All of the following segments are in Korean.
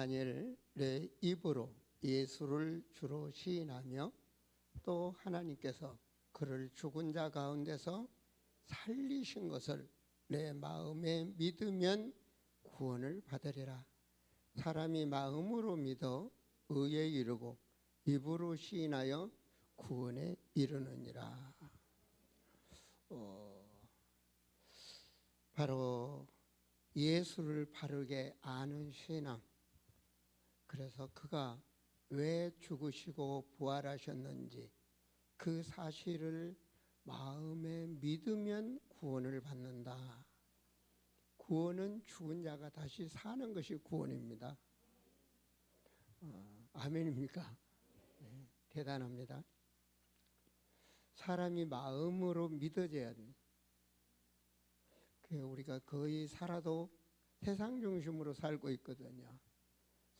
나다니엘의 입으로 예수를 주로 시인하며 또 하나님께서 그를 죽은 자 가운데서 살리신 것을 내 마음에 믿으면 구원을 받으리라. 사람이 마음으로 믿어 의에 이르고 입으로 시인하여 구원에 이르느니라. 바로 예수를 바르게 아는 신앙. 그래서 그가 왜 죽으시고 부활하셨는지 그 사실을 마음에 믿으면 구원을 받는다. 구원은 죽은 자가 다시 사는 것이 구원입니다. 아멘입니까? 네, 대단합니다. 사람이 마음으로 믿어져야 됩니다. 우리가 거의 살아도 세상 중심으로 살고 있거든요.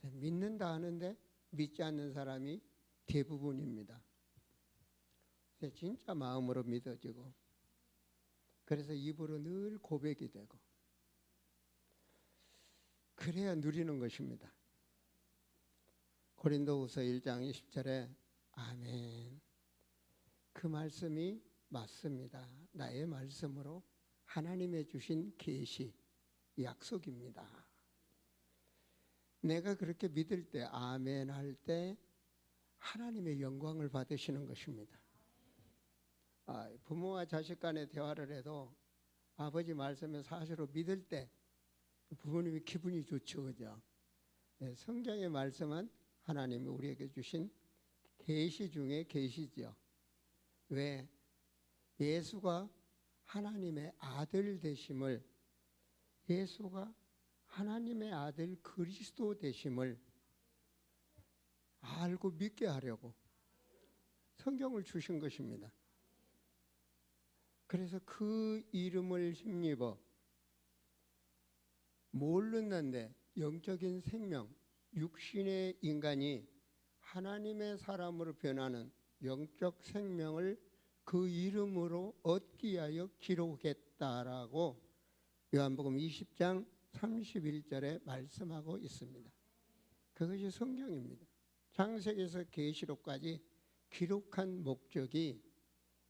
믿는다 하는데 믿지 않는 사람이 대부분입니다. 진짜 마음으로 믿어지고, 그래서 입으로 늘 고백이 되고, 그래야 누리는 것입니다. 고린도후서 1장 20절에 아멘. 그 말씀이 맞습니다. 나의 말씀으로 하나님의 주신 계시, 약속입니다. 내가 그렇게 믿을 때, 아멘 할 때 하나님의 영광을 받으시는 것입니다. 부모와 자식 간의 대화를 해도 아버지 말씀을 사실로 믿을 때 부모님이 기분이 좋죠, 그죠? 네, 성경의 말씀은 하나님이 우리에게 주신 계시 중에 계시죠. 왜? 예수가 하나님의 아들 되심을, 예수가 하나님의 아들 그리스도 되심을 알고 믿게 하려고 성경을 주신 것입니다. 그래서 그 이름을 힘입어 모르는데 영적인 생명, 육신의 인간이 하나님의 사람으로 변하는 영적 생명을 그 이름으로 얻기 위하여 기록했다라고 요한복음 20장 31절에 말씀하고 있습니다. 그것이 성경입니다. 창세기에서 계시록까지 기록한 목적이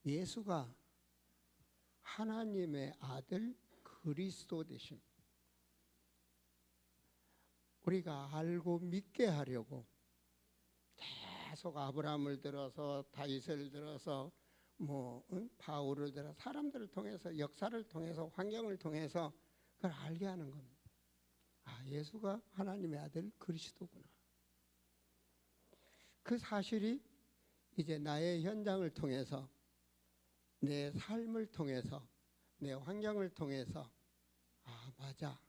예수가 하나님의 아들 그리스도 되심, 우리가 알고 믿게 하려고 계속 아브라함을 들어서 다윗을 들어서 바울을 들어 사람들을 통해서, 역사를 통해서, 환경을 통해서 그걸 알게 하는 겁니다. 예수가 하나님의 아들 그리스도구나. 그 사실이 이제 나의 현장을 통해서, 내 삶을 통해서, 내 환경을 통해서 맞아,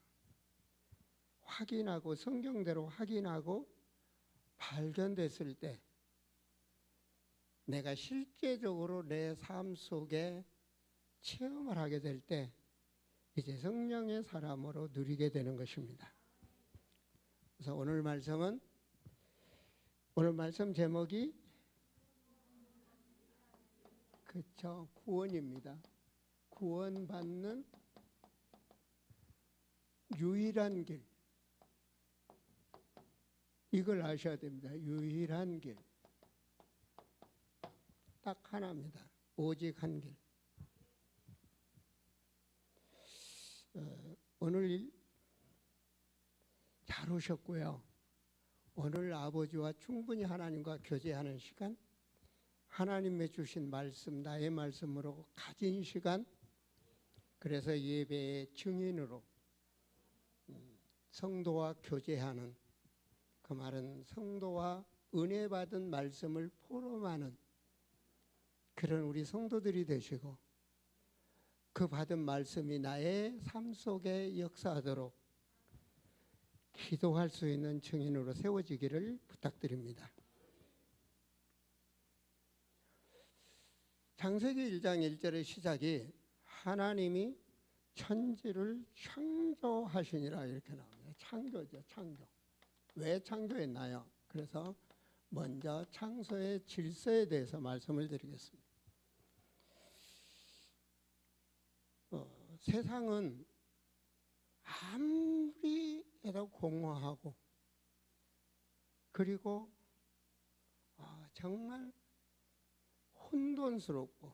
확인하고, 성경대로 확인하고 발견됐을 때, 내가 실제적으로 내 삶 속에 체험을 하게 될 때 이제 성령의 사람으로 누리게 되는 것입니다. 그래서 오늘 말씀 제목이 그렇죠, 구원입니다. 구원받는 유일한 길, 이걸 아셔야 됩니다. 유일한 길, 딱 하나입니다. 오직 한 길. 오늘 잘 오셨고요. 오늘 아버지와 충분히 하나님과 교제하는 시간, 하나님의 주신 말씀, 나의 말씀으로 가진 시간, 그래서 예배의 증인으로 성도와 교제하는, 그 말은 성도와 은혜 받은 말씀을 포럼하는 그런 우리 성도들이 되시고, 그 받은 말씀이 나의 삶 속에 역사하도록 기도할 수 있는 증인으로 세워지기를 부탁드립니다. 창세기 1장 1절의 시작이 하나님이 천지를 창조하시니라 이렇게 나옵니다. 창조죠, 창조. 왜 창조했나요? 그래서 먼저 창조의 질서에 대해서 말씀을 드리겠습니다. 세상은 아무리 해도 공허하고 그리고 정말 혼돈스럽고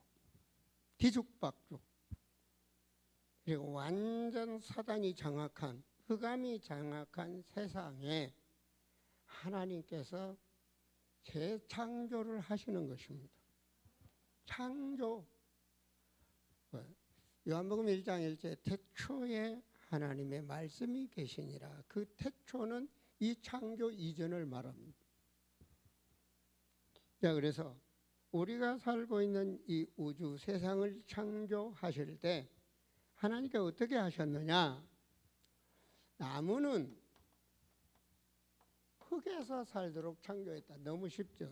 뒤죽박죽, 그리고 완전 사단이 장악한, 흑암이 장악한 세상에 하나님께서 재창조를 하시는 것입니다. 창조. 요한복음 1장 1절 태초에 하나님의 말씀이 계시니라. 그 태초는 이 창조 이전을 말합니다. 자, 그래서 우리가 살고 있는 이 우주 세상을 창조하실 때 하나님께 어떻게 하셨느냐? 나무는 흙에서 살도록 창조했다. 너무 쉽죠.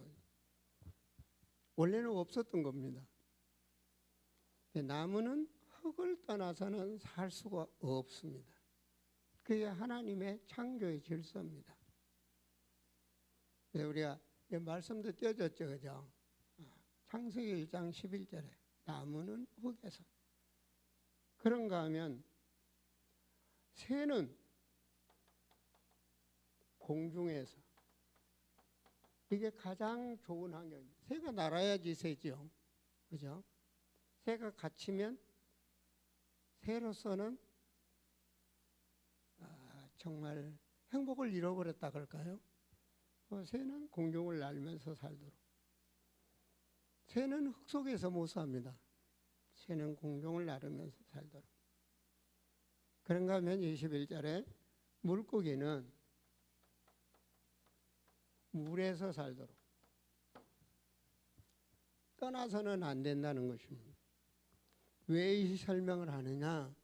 원래는 없었던 겁니다. 나무는 흙을 떠나서는 살 수가 없습니다. 그게 하나님의 창조의 질서입니다. 우리가 말씀도 띄어졌죠, 그죠? 창세기 1장 11절에 나무는 흙에서. 그런가 하면 새는 공중에서. 이게 가장 좋은 환경입니다. 새가 날아야지 새죠, 그죠? 새가 갇히면 새로서는 정말 행복을 잃어버렸다 그럴까요? 새는 공중을 날면서 살도록. 새는 흙 속에서 못 삽니다. 새는 공중을 나르면서 살도록. 그런가 하면 21절에 물고기는 물에서 살도록. 떠나서는 안 된다는 것입니다. 왜 이 설명을 하느냐?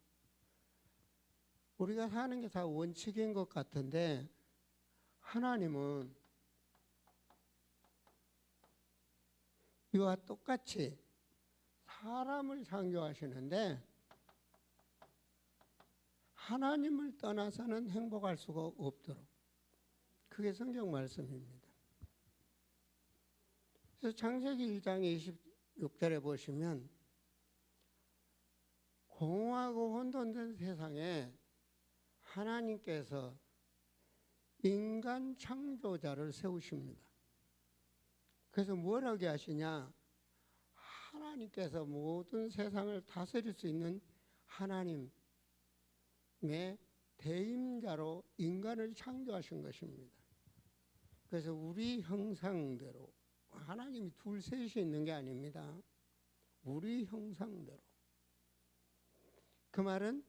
우리가 사는 게 다 원칙인 것 같은데 하나님은 이와 똑같이 사람을 창조하시는데 하나님을 떠나서는 행복할 수가 없도록. 그게 성경 말씀입니다. 그래서 창세기 1장 26절에 보시면 공허하고 혼돈된 세상에 하나님께서 인간 창조자를 세우십니다. 그래서 뭘 하게 하시냐? 하나님께서 모든 세상을 다스릴 수 있는 하나님의 대임자로 인간을 창조하신 것입니다. 그래서 우리 형상대로, 하나님이 둘 셋이 있는 게 아닙니다. 우리 형상대로. 그 말은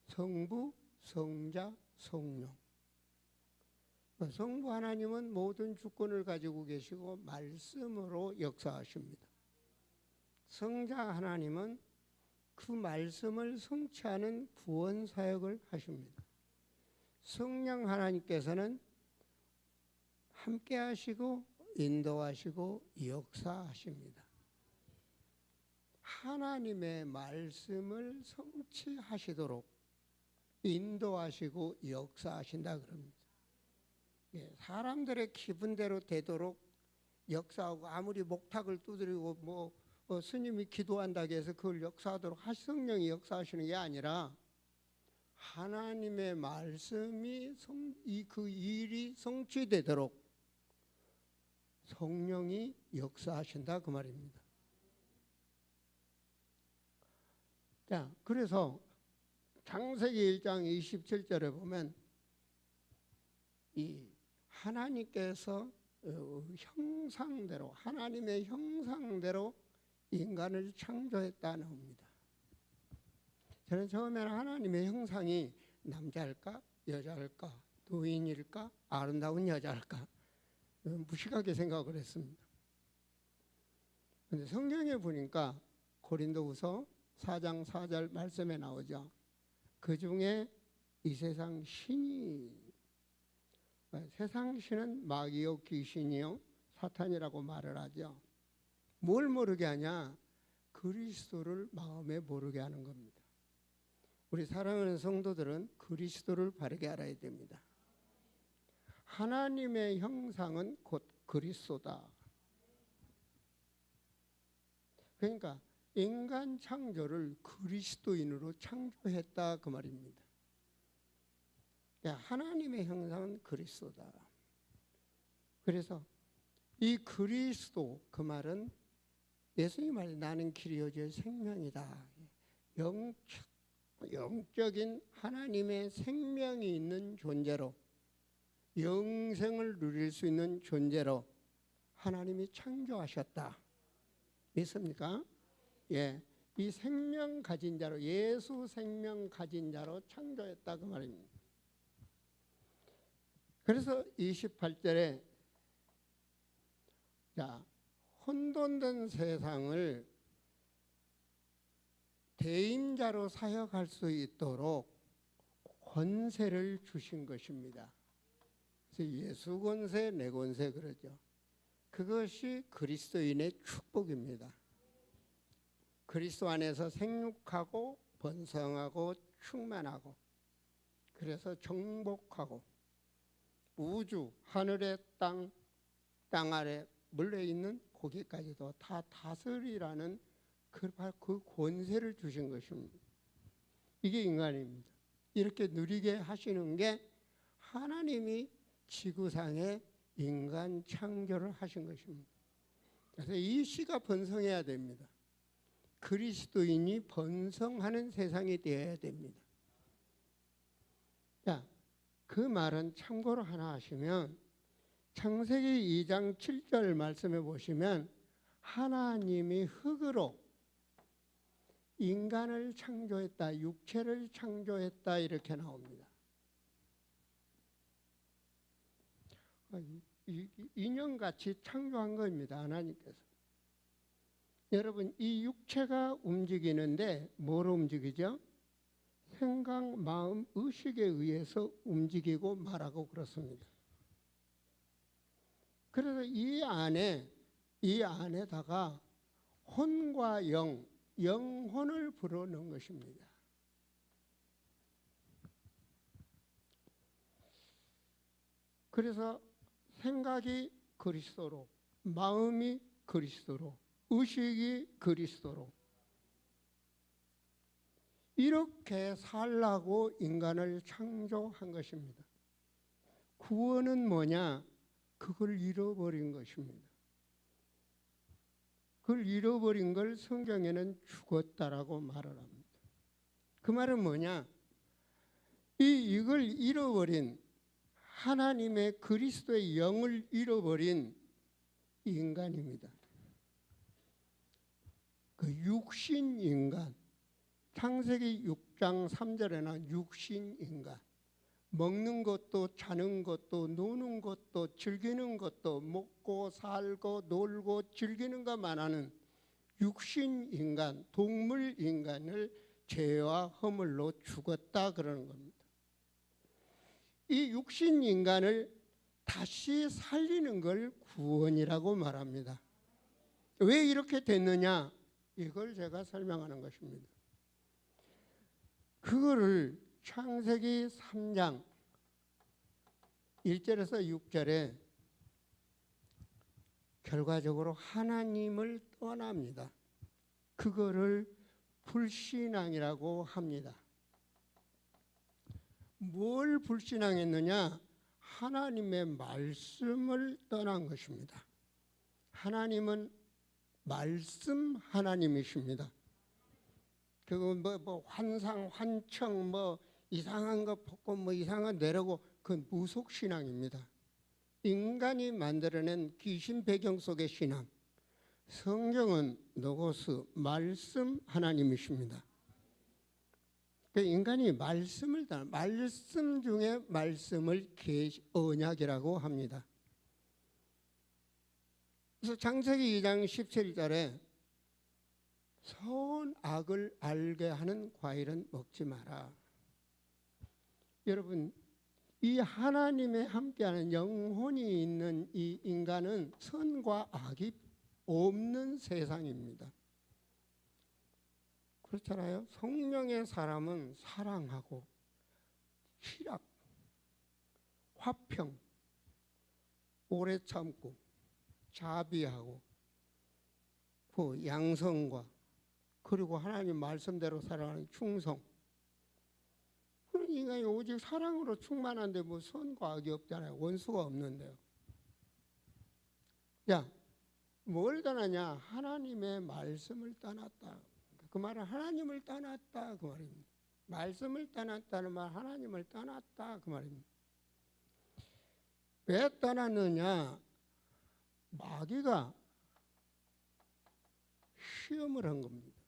성부, 성자, 성령. 성부 하나님은 모든 주권을 가지고 계시고 말씀으로 역사하십니다. 성자 하나님은 그 말씀을 성취하는 구원 사역을 하십니다. 성령 하나님께서는 함께 하시고 인도하시고 역사하십니다. 하나님의 말씀을 성취하시도록 인도하시고 역사하신다 그럽니다. 사람들의 기분대로 되도록 역사하고 아무리 목탁을 두드리고 스님이 기도한다고 해서 그걸 역사하도록 성령이 역사하시는 게 아니라 하나님의 말씀이 그 일이 성취되도록 성령이 역사하신다 그 말입니다. 자, 그래서 창세기 1장 27절에 보면 이 하나님께서 형상대로, 하나님의 형상대로 인간을 창조했다는 겁니다. 저는 처음에는 하나님의 형상이 남자일까 여자일까 노인일까 아름다운 여자일까 무식하게 생각을 했습니다. 그런데 성경에 보니까 고린도후서 4장 4절 말씀에 나오죠. 그 중에 이 세상 신이, 세상 신은 마귀요 귀신이요 사탄이라고 말을 하죠. 뭘 모르게 하냐? 그리스도를 마음에 모르게 하는 겁니다. 우리 사랑하는 성도들은 그리스도를 바르게 알아야 됩니다. 하나님의 형상은 곧 그리스도다. 그러니까 인간 창조를 그리스도인으로 창조했다 그 말입니다. 하나님의 형상은 그리스도다. 그래서 이 그리스도, 그 말은 예수님 말이 나는 길이요 생명이다. 영적인 하나님의 생명이 있는 존재로, 영생을 누릴 수 있는 존재로 하나님이 창조하셨다. 믿습니까? 예, 이 생명 가진 자로, 예수 생명 가진 자로 창조했다, 그 말입니다. 그래서 28절에 자, 혼돈된 세상을 대임자로 사역할 수 있도록 권세를 주신 것입니다. 그래서 예수 권세, 내 권세 그러죠. 그것이 그리스도인의 축복입니다. 그리스도 안에서 생육하고 번성하고 충만하고, 그래서 정복하고, 우주, 하늘의 땅 아래 물에 있는 고기까지도 다 다스리라는 그 권세를 주신 것입니다. 이게 인간입니다. 이렇게 누리게 하시는 게 하나님이 지구상에 인간 창조를 하신 것입니다. 그래서 이 씨가 번성해야 됩니다. 그리스도인이 번성하는 세상이 되어야 됩니다. 자, 그 말은 참고로 하나 하시면 창세기 2장 7절 말씀해 보시면 하나님이 흙으로 인간을 창조했다, 육체를 창조했다, 이렇게 나옵니다. 인형같이 창조한 겁니다, 하나님께서. 여러분, 이 육체가 움직이는데 뭘 움직이죠? 생각, 마음, 의식에 의해서 움직이고 말하고 그렇습니다. 그래서 이 안에다가 혼과 영혼을 불어넣은 것입니다. 그래서 생각이 그리스도로, 마음이 그리스도로, 의식이 그리스도로, 이렇게 살라고 인간을 창조한 것입니다. 구원은 뭐냐? 그걸 잃어버린 것입니다. 그걸 잃어버린 걸 성경에는 죽었다라고 말을 합니다. 그 말은 뭐냐? 이걸 잃어버린, 하나님의 그리스도의 영을 잃어버린 인간입니다. 그 육신 인간, 창세기 6장 3절에 나온 육신 인간, 먹는 것도 자는 것도 노는 것도 즐기는 것도, 먹고 살고 놀고 즐기는 것만 하는 육신 인간, 동물 인간을 죄와 허물로 죽었다 그러는 겁니다. 이 육신 인간을 다시 살리는 걸 구원이라고 말합니다. 왜 이렇게 됐느냐? 이걸 제가 설명하는 것입니다. 그거를 창세기 3장 1절에서 6절에 결과적으로 하나님을 떠납니다. 그거를 불신앙이라고 합니다. 뭘 불신앙했느냐? 하나님의 말씀을 떠난 것입니다. 하나님은 말씀 하나님이십니다. 그거 뭐 환상, 환청, 뭐 이상한 거 벗고 뭐 이상한 거 내려고, 그건 무속신앙입니다. 인간이 만들어낸 귀신 배경 속의 신앙. 성경은 노고스, 말씀 하나님이십니다. 인간이 말씀을 다, 말씀 중에 말씀을 언약이라고 합니다. 그래서 창세기 2장 17절에 선악을 알게 하는 과일은 먹지 마라. 여러분, 이 하나님의 함께하는 영혼이 있는 이 인간은 선과 악이 없는 세상입니다. 그렇잖아요. 성령의 사람은 사랑하고 희락, 화평, 오래 참고 자비하고 그 양성과, 그리고 하나님 말씀대로 살아가는 충성. 그런 인간이 오직 사랑으로 충만한데 뭐 선과 악이 없잖아요. 원수가 없는데요. 자, 뭘 떠나냐? 하나님의 말씀을 떠났다. 그 말은 하나님을 떠났다 그 말입니다. 말씀을 떠났다는 말, 하나님을 떠났다 그 말입니다. 왜 떠났느냐? 마귀가 시험을 한 겁니다.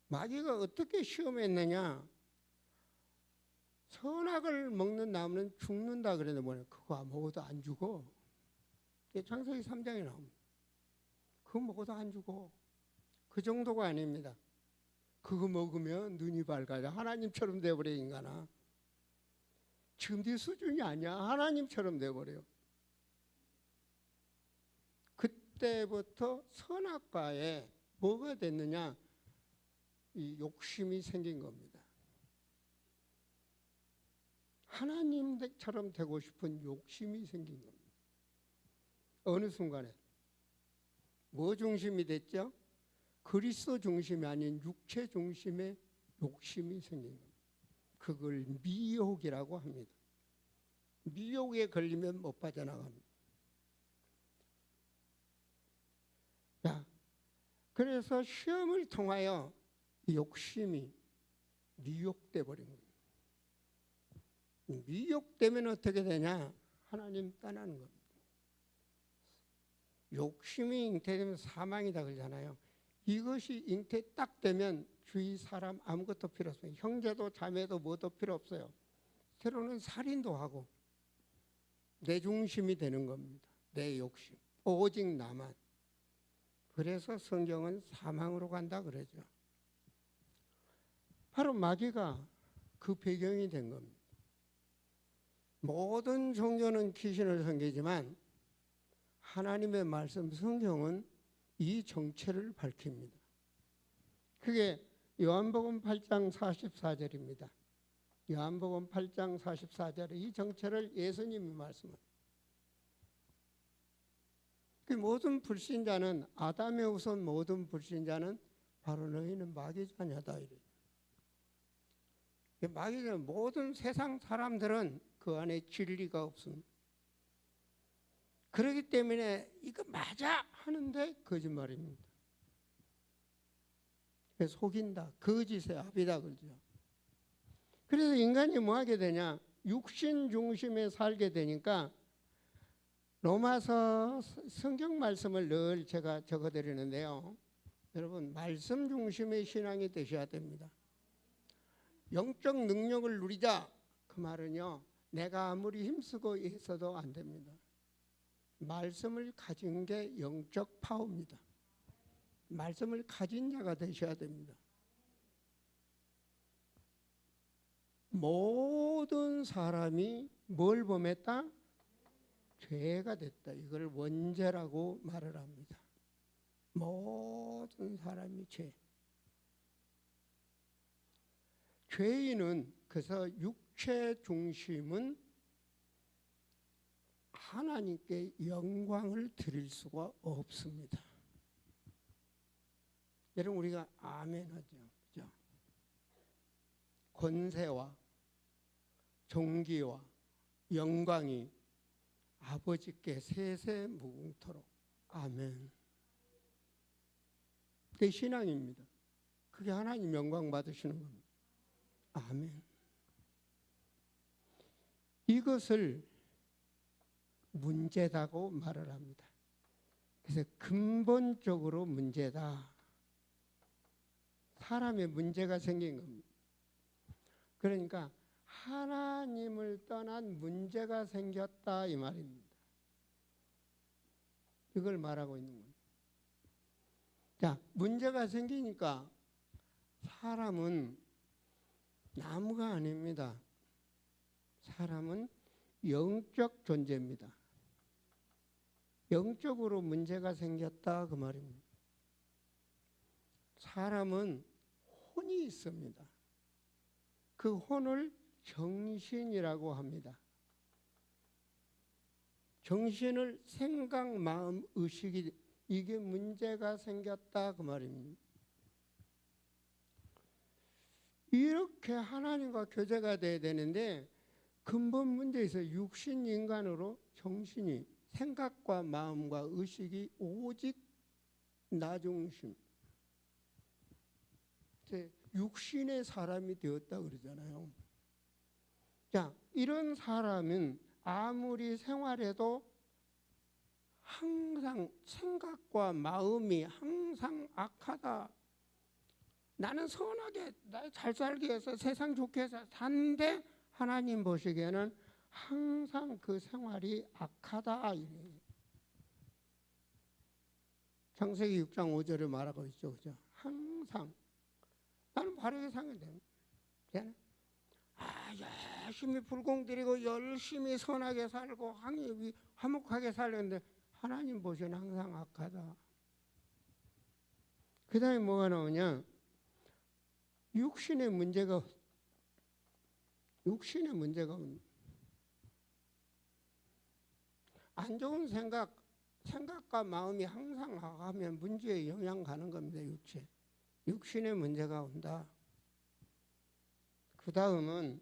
마귀가 어떻게 시험했느냐? 선악을 먹는 나무는 죽는다 그랬는데 뭐냐? 그거 아무것도 안 죽어. 창세기 3장에 나옵니다. 그거 먹어도 안 죽어. 그 정도가 아닙니다. 그거 먹으면 눈이 밝아져. 하나님처럼 돼버려 인간아. 지금 네 수준이 아니야. 하나님처럼 돼버려. 그때부터 선악과에 뭐가 됐느냐? 이 욕심이 생긴 겁니다. 하나님처럼 되고 싶은 욕심이 생긴 겁니다. 어느 순간에 뭐 중심이 됐죠? 그리스도 중심이 아닌 육체 중심의 욕심이 생긴 겁니다. 그걸 미혹이라고 합니다. 미혹에 걸리면 못 빠져나갑니다. 자, 그래서 시험을 통하여 욕심이 미혹돼 버린 겁니다. 미혹되면 어떻게 되냐? 하나님 떠나는 겁니다. 욕심이 잉태되면 사망이다 그러잖아요. 이것이 잉태 딱 되면 주위 사람 아무것도 필요 없어요. 형제도 자매도 뭐도 필요 없어요. 때로는 살인도 하고 내 중심이 되는 겁니다. 내 욕심. 오직 나만. 그래서 성경은 사망으로 간다 그러죠. 바로 마귀가 그 배경이 된 겁니다. 모든 종교는 귀신을 섬기지만 하나님의 말씀 성경은 이 정체를 밝힙니다. 그게 요한복음 8장 44절입니다. 요한복음 8장 44절에 이 정체를 예수님이 말씀합니다. 그 모든 불신자는 아담의 후손 모든 불신자는 바로 너희는 마귀 자녀다 이래요. 마귀는 모든 세상 사람들은 그 안에 진리가 없습니다. 그렇기 때문에 이거 맞아 하는데 거짓말입니다. 속인다, 거짓의 압이다 그러죠. 그래서 인간이 뭐 하게 되냐? 육신 중심에 살게 되니까 로마서 성경 말씀을 늘 제가 적어드리는데요. 여러분 말씀 중심의 신앙이 되셔야 됩니다. 영적 능력을 누리자 그 말은요. 내가 아무리 힘쓰고 있어도 안 됩니다. 말씀을 가진 게 영적 파워입니다. 말씀을 가진 자가 되셔야 됩니다. 모든 사람이 뭘 범했다? 죄가 됐다. 이걸 원죄라고 말을 합니다. 모든 사람이 죄. 죄인은 그래서 육체 중심은 하나님께 영광을 드릴 수가 없습니다. 여러분 우리가 아멘 하죠. 그죠? 권세와 존귀와 영광이 아버지께 세세 무궁토록 아멘. 그게 신앙입니다. 그게 하나님 영광 받으시는 겁니다. 아멘. 이것을 문제다고 말을 합니다. 그래서 근본적으로 문제다. 사람의 문제가 생긴 겁니다. 그러니까 하나님을 떠난 문제가 생겼다 이 말입니다. 이걸 말하고 있는 겁니다. 자, 문제가 생기니까 사람은 나무가 아닙니다. 사람은 영적 존재입니다. 영적으로 문제가 생겼다 그 말입니다. 사람은 혼이 있습니다. 그 혼을 정신이라고 합니다. 정신을 생각, 마음, 의식이 이게 문제가 생겼다 그 말입니다. 이렇게 하나님과 교제가 돼야 되는데 근본 문제에서 육신 인간으로 정신이 생각과 마음과 의식이 오직 나 중심. 육신의 사람이 되었다 그러잖아요. 자, 이런 사람은 아무리 생활해도 항상 생각과 마음이 항상 악하다. 나는 선하게 잘 살기 위해서 세상 좋게 해서 사는데 하나님 보시기에는 항상 그 생활이 악하다. 창세기 6장 5절에 말하고 있죠. 그죠? 항상 나는 바르게 살면 됩니다. 열심히 불공들이고 열심히 선하게 살고 화목하게 살렸는데 하나님 보시는 항상 악하다. 그 다음에 뭐가 나오냐? 육신의 문제가 안 좋은 생각과 마음이 항상 악하면 문제에 영향 가는 겁니다. 육신의 문제가 온다. 그 다음은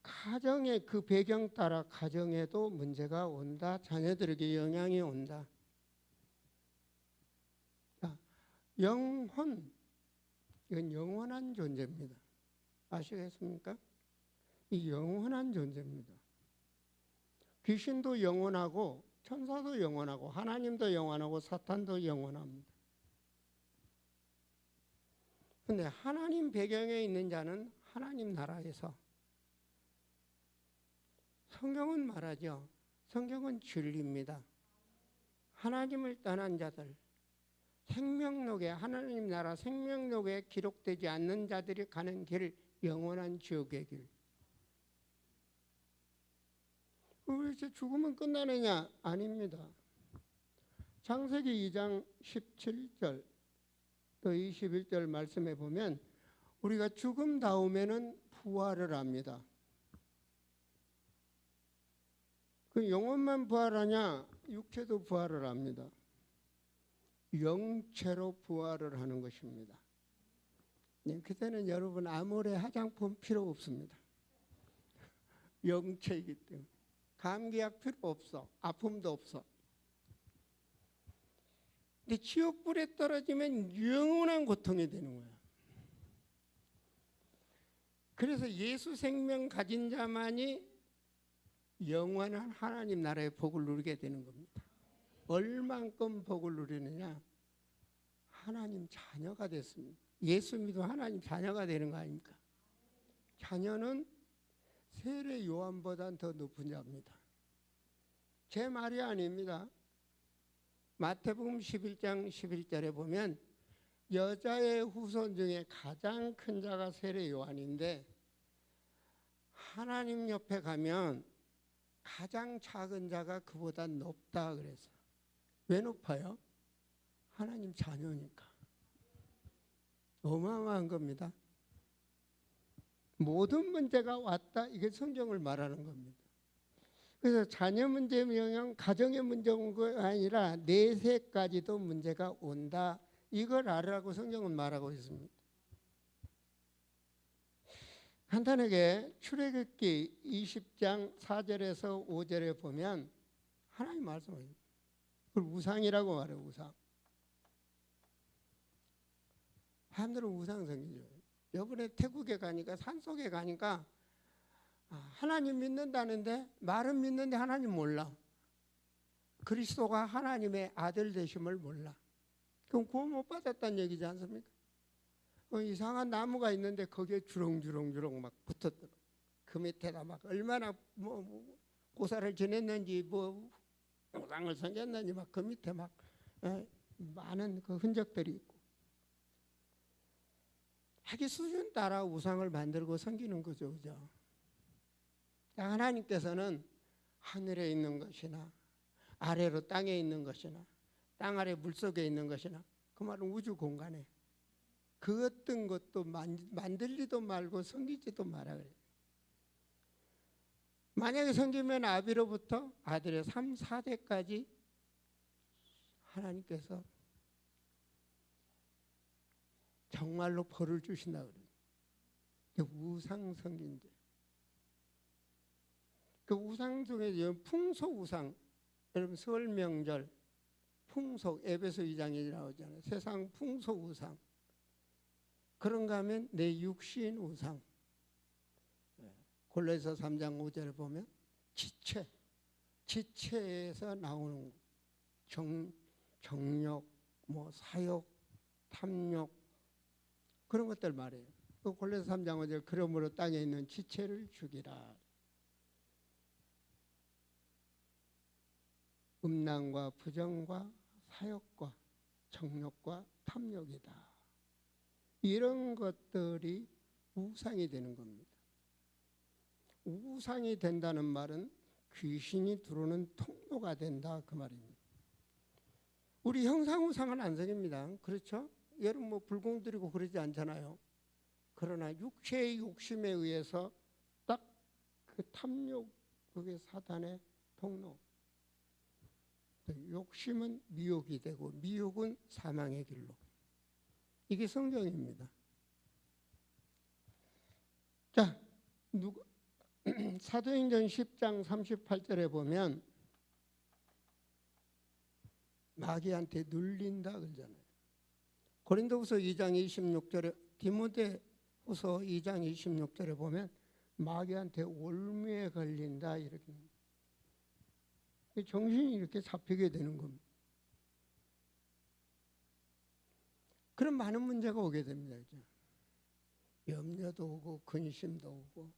가정의 그 배경 따라 가정에도 문제가 온다. 자녀들에게 영향이 온다. 영혼, 이건 영원한 존재입니다. 아시겠습니까? 이 영원한 존재입니다. 귀신도 영원하고 천사도 영원하고 하나님도 영원하고 사탄도 영원합니다. 그런데 하나님 배경에 있는 자는 하나님 나라에서, 성경은 말하죠. 성경은 진리입니다. 하나님을 떠난 자들, 생명록에, 하나님 나라 생명록에 기록되지 않는 자들이 가는 길, 영원한 지옥의 길. 왜 이제 죽으면 끝나느냐? 아닙니다. 창세기 2장 17절 또 21절 말씀에 보면 우리가 죽음 다음에는 부활을 합니다. 그 영혼만 부활하냐? 육체도 부활을 합니다. 영체로 부활을 하는 것입니다. 그때는 여러분 아무리 화장품 필요 없습니다. 영체이기 때문에. 감기약 필요 없어. 아픔도 없어. 근데 지옥불에 떨어지면 영원한 고통이 되는 거야. 그래서 예수 생명 가진 자만이 영원한 하나님 나라의 복을 누리게 되는 겁니다. 얼만큼 복을 누리느냐? 하나님 자녀가 됐습니다. 예수 믿어 하나님 자녀가 되는 거 아닙니까? 자녀는 세례 요한보다 더 높은 자입니다. 제 말이 아닙니다. 마태복음 11장 11절에 보면 여자의 후손 중에 가장 큰 자가 세례 요한인데 하나님 옆에 가면 가장 작은 자가 그보다 높다 그래서. 왜 높아요? 하나님 자녀니까. 어마어마한 겁니다. 모든 문제가 왔다. 이게 성경을 말하는 겁니다. 그래서 자녀 문제 영향, 가정의 문제 온 거 아니라 내세까지도 문제가 온다. 이걸 알으라고 성경은 말하고 있습니다. 간단하게 출애굽기 20장 4절에서 5절에 보면 하나님 말씀을, 그걸 우상이라고 말해요. 우상. 사람들은 우상 섬기죠. 이번에 태국에 가니까, 산속에 가니까 하나님 믿는다는데, 말은 믿는데 하나님 몰라. 그리스도가 하나님의 아들 되심을 몰라. 그럼 구원 못 받았다는 얘기지 않습니까? 이상한 나무가 있는데 거기에 주렁주렁 막 붙었더라. 그 밑에다 막 얼마나 고사를 지냈는지 우상을 섬겼는지 막 그 밑에 막 많은 그 흔적들이 있고, 자기 수준 따라 우상을 만들고 섬기는 거죠. 그죠? 하나님께서는 하늘에 있는 것이나 아래로 땅에 있는 것이나 땅 아래 물속에 있는 것이나, 그 말은 우주 공간에 그 어떤 것도 만들지도 말고 섬기지도 마라 그래요. 만약에 섬기면 아비로부터 아들의 3, 4대까지 하나님께서 정말로 벌을 주신다 그래요. 우상 섬긴 죄. 그 우상 중에 풍소 우상, 여러분 설 명절 풍속 에베소 2장에 나오잖아요. 세상 풍속 우상. 그런가 하면 내 육신 우상. 골로새 3장 5절을 보면 지체에서 나오는 정욕, 사욕, 탐욕 그런 것들 말이에요. 그 골로새 3장 5절 그러므로 땅에 있는 지체를 죽이라. 음란과 부정과 사욕과 정욕과 탐욕이다. 이런 것들이 우상이 되는 겁니다. 우상이 된다는 말은 귀신이 들어오는 통로가 된다 그 말입니다. 우리 형상우상은 안 생깁니다. 그렇죠? 여러분 불공 드리고 그러지 않잖아요. 그러나 육체의 욕심에 의해서 딱 그 탐욕, 그게 사단의 통로. 욕심은 미혹이 되고 미혹은 사망의 길로. 이게 성경입니다. 자, 사도행전 10장 38절에 보면 마귀한테 눌린다 그러잖아요. 고린도후서 2장 26절에 디모데후서 2장 26절에 보면 마귀한테 올무에 걸린다 이렇게. 정신이 이렇게 잡히게 되는 겁니다. 그런 많은 문제가 오게 됩니다. 염려도 오고 근심도 오고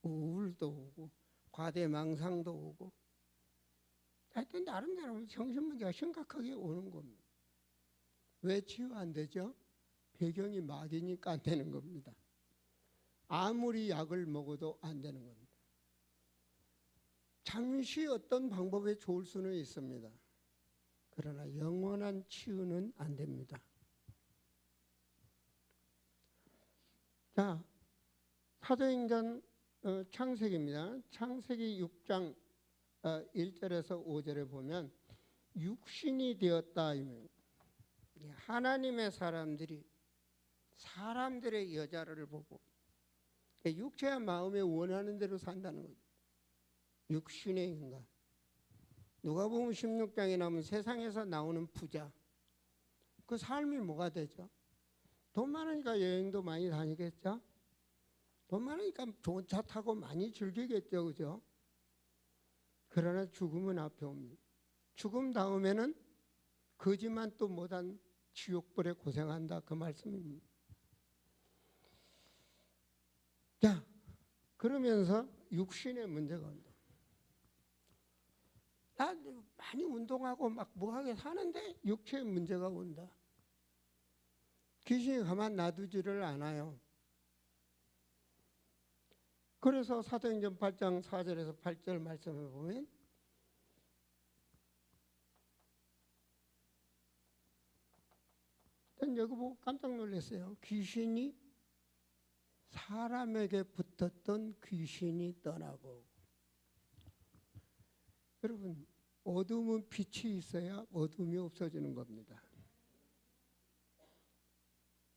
우울도 오고 과대망상도 오고 하여튼 나름대로 정신 문제가 심각하게 오는 겁니다. 왜 치유 안 되죠? 배경이 마귀니까 안 되는 겁니다. 아무리 약을 먹어도 안 되는 겁니다. 잠시 어떤 방법에 좋을 수는 있습니다. 그러나 영원한 치유는 안 됩니다. 자, 사도행전 창세기입니다. 창세기 6장 1절에서 5절에 보면 육신이 되었다. 하나님의 사람들의 여자를 보고 육체와 마음에 원하는 대로 산다는 거죠. 육신의 인간. 누가복음 16장에 나오면 세상에서 나오는 부자. 그 삶이 뭐가 되죠? 돈 많으니까 여행도 많이 다니겠죠? 돈 많으니까 좋은 차 타고 많이 즐기겠죠, 그죠? 그러나 죽음은 앞에 옵니다. 죽음 다음에는 거지만 또 못한 지옥불에 고생한다 그 말씀입니다. 자, 그러면서 육신의 문제가 온다. 나 많이 운동하고 막 뭐하게 사는데 육체의 문제가 온다. 귀신이 가만 놔두지를 않아요. 그래서 사도행전 8장 4절에서 8절 말씀을 보면 여기 보고 깜짝 놀랐어요. 귀신이 사람에게 붙었던 귀신이 떠나고. 여러분 어둠은 빛이 있어야 어둠이 없어지는 겁니다.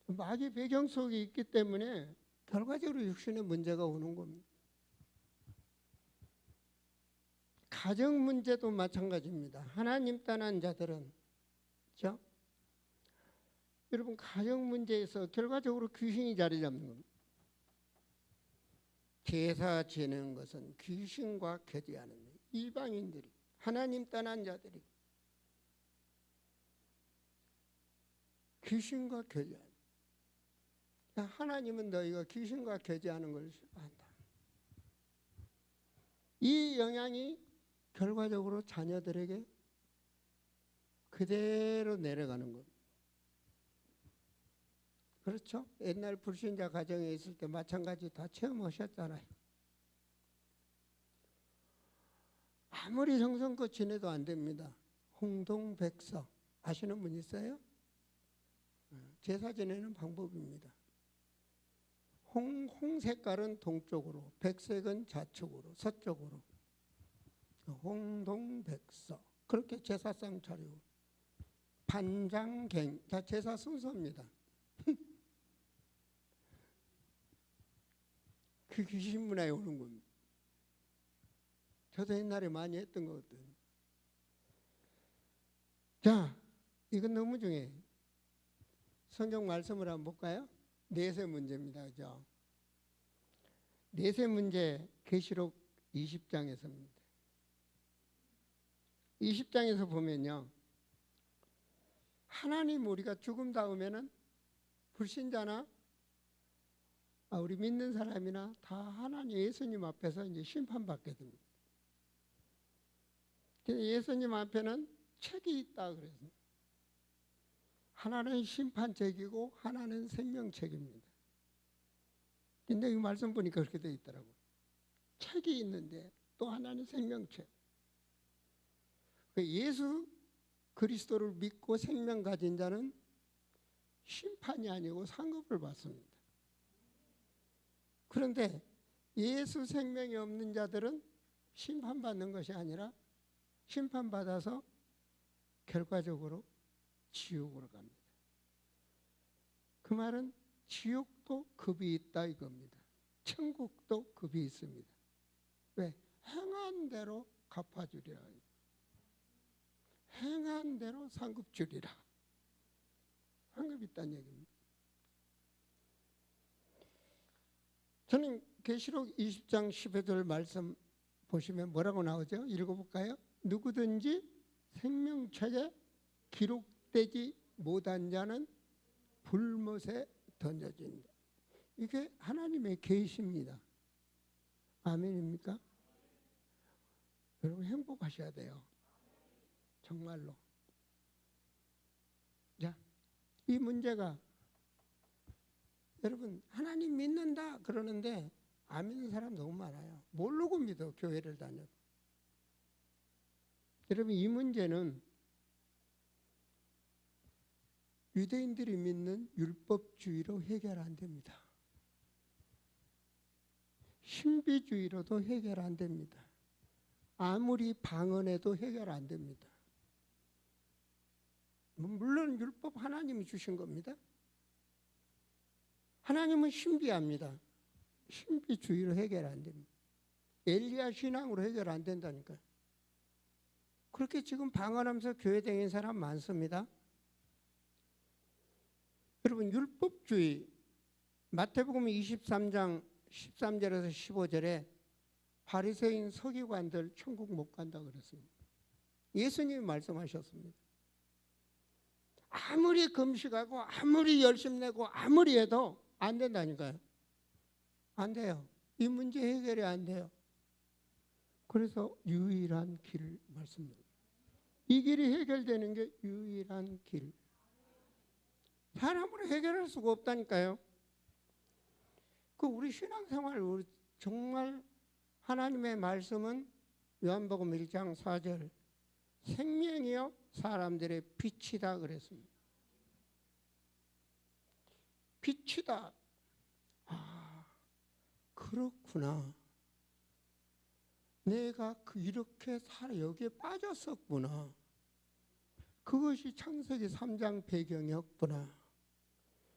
마귀 배경 속에 있기 때문에 결과적으로 육신의 문제가 오는 겁니다. 가정 문제도 마찬가지입니다. 하나님 떠난 자들은 그렇죠? 여러분 가정 문제에서 결과적으로 귀신이 자리 잡는 겁니다. 제사 지내는 것은 귀신과 교제하는 이방인들이, 하나님 떠난 자들이 귀신과 교제하는. 하나님은 너희가 귀신과 교제하는 걸 싫어한다. 이 영향이 결과적으로 자녀들에게 그대로 내려가는 겁니다. 그렇죠? 옛날 불신자 가정에 있을 때 마찬가지 다 체험하셨잖아요. 아무리 정성껏 지내도 안 됩니다. 홍동백서 아시는 분 있어요? 제사 지내는 방법입니다. 홍 색깔은 동쪽으로, 백색은 좌측으로, 서쪽으로. 홍동백서. 그렇게 제사상 차리고. 반장갱. 다 제사 순서입니다. 그 귀신 문화에 오는 겁니다. 저도 옛날에 많이 했던 거거든요. 자, 이건 너무 중요해요. 성경 말씀을 한번 볼까요? 내세 문제입니다. 그죠? 내세 문제 계시록 20장에서입니다. 20장에서 보면요. 하나님 우리가 죽음 다음에는 불신자나 우리 믿는 사람이나 다 하나님 예수님 앞에서 이제 심판받게 됩니다. 예수님 앞에는 책이 있다 그래서 하나는 심판책이고 하나는 생명책입니다. 근데 이 말씀 보니까 그렇게 되어 있더라고요. 책이 있는데 또 하나는 생명책. 예수 그리스도를 믿고 생명 가진 자는 심판이 아니고 상급을 받습니다. 그런데 예수 생명이 없는 자들은 심판받는 것이 아니라 심판받아서 결과적으로 지옥으로 갑니다. 그 말은 지옥도 급이 있다 이겁니다. 천국도 급이 있습니다. 왜? 행한 대로 갚아주리라. 행한 대로 상급 주리라. 상급이 있다는 얘기입니다. 저는 계시록 20장 15절 말씀 보시면 뭐라고 나오죠? 읽어볼까요? 누구든지 생명책에 기록되지 못한 자는 불못에 던져진다. 이게 하나님의 계시입니다. 아멘입니까? 여러분 행복하셔야 돼요. 정말로. 자, 이 문제가 여러분 하나님 믿는다 그러는데 안 믿는 사람 너무 많아요. 모르고 믿어 교회를 다녀도. 여러분 이 문제는 유대인들이 믿는 율법주의로 해결 안 됩니다. 신비주의로도 해결 안 됩니다. 아무리 방언해도 해결 안 됩니다. 물론 율법 하나님이 주신 겁니다. 하나님은 신비합니다. 신비주의로 해결 안 됩니다. 엘리야 신앙으로 해결 안 된다니까요. 그렇게 지금 방언하면서 교회 다니는 사람 많습니다. 여러분 율법주의 마태복음 23장 13절에서 15절에 바리새인 서기관들 천국 못 간다 그랬습니다. 예수님이 말씀하셨습니다. 아무리 금식하고 아무리 열심 내고 아무리 해도 안 된다니까요. 안 돼요. 이 문제 해결이 안 돼요. 그래서 유일한 길을 말씀드립니다. 이 길이 해결되는 게 유일한 길. 사람으로 해결할 수가 없다니까요. 그 우리 신앙생활 우리 정말 하나님의 말씀은 요한복음 1장 4절 생명이요 사람들의 빛이다 그랬습니다. 빛이다. 아, 그렇구나. 내가 이렇게 여기에 빠졌었구나. 그것이 창세기 3장 배경이었구나.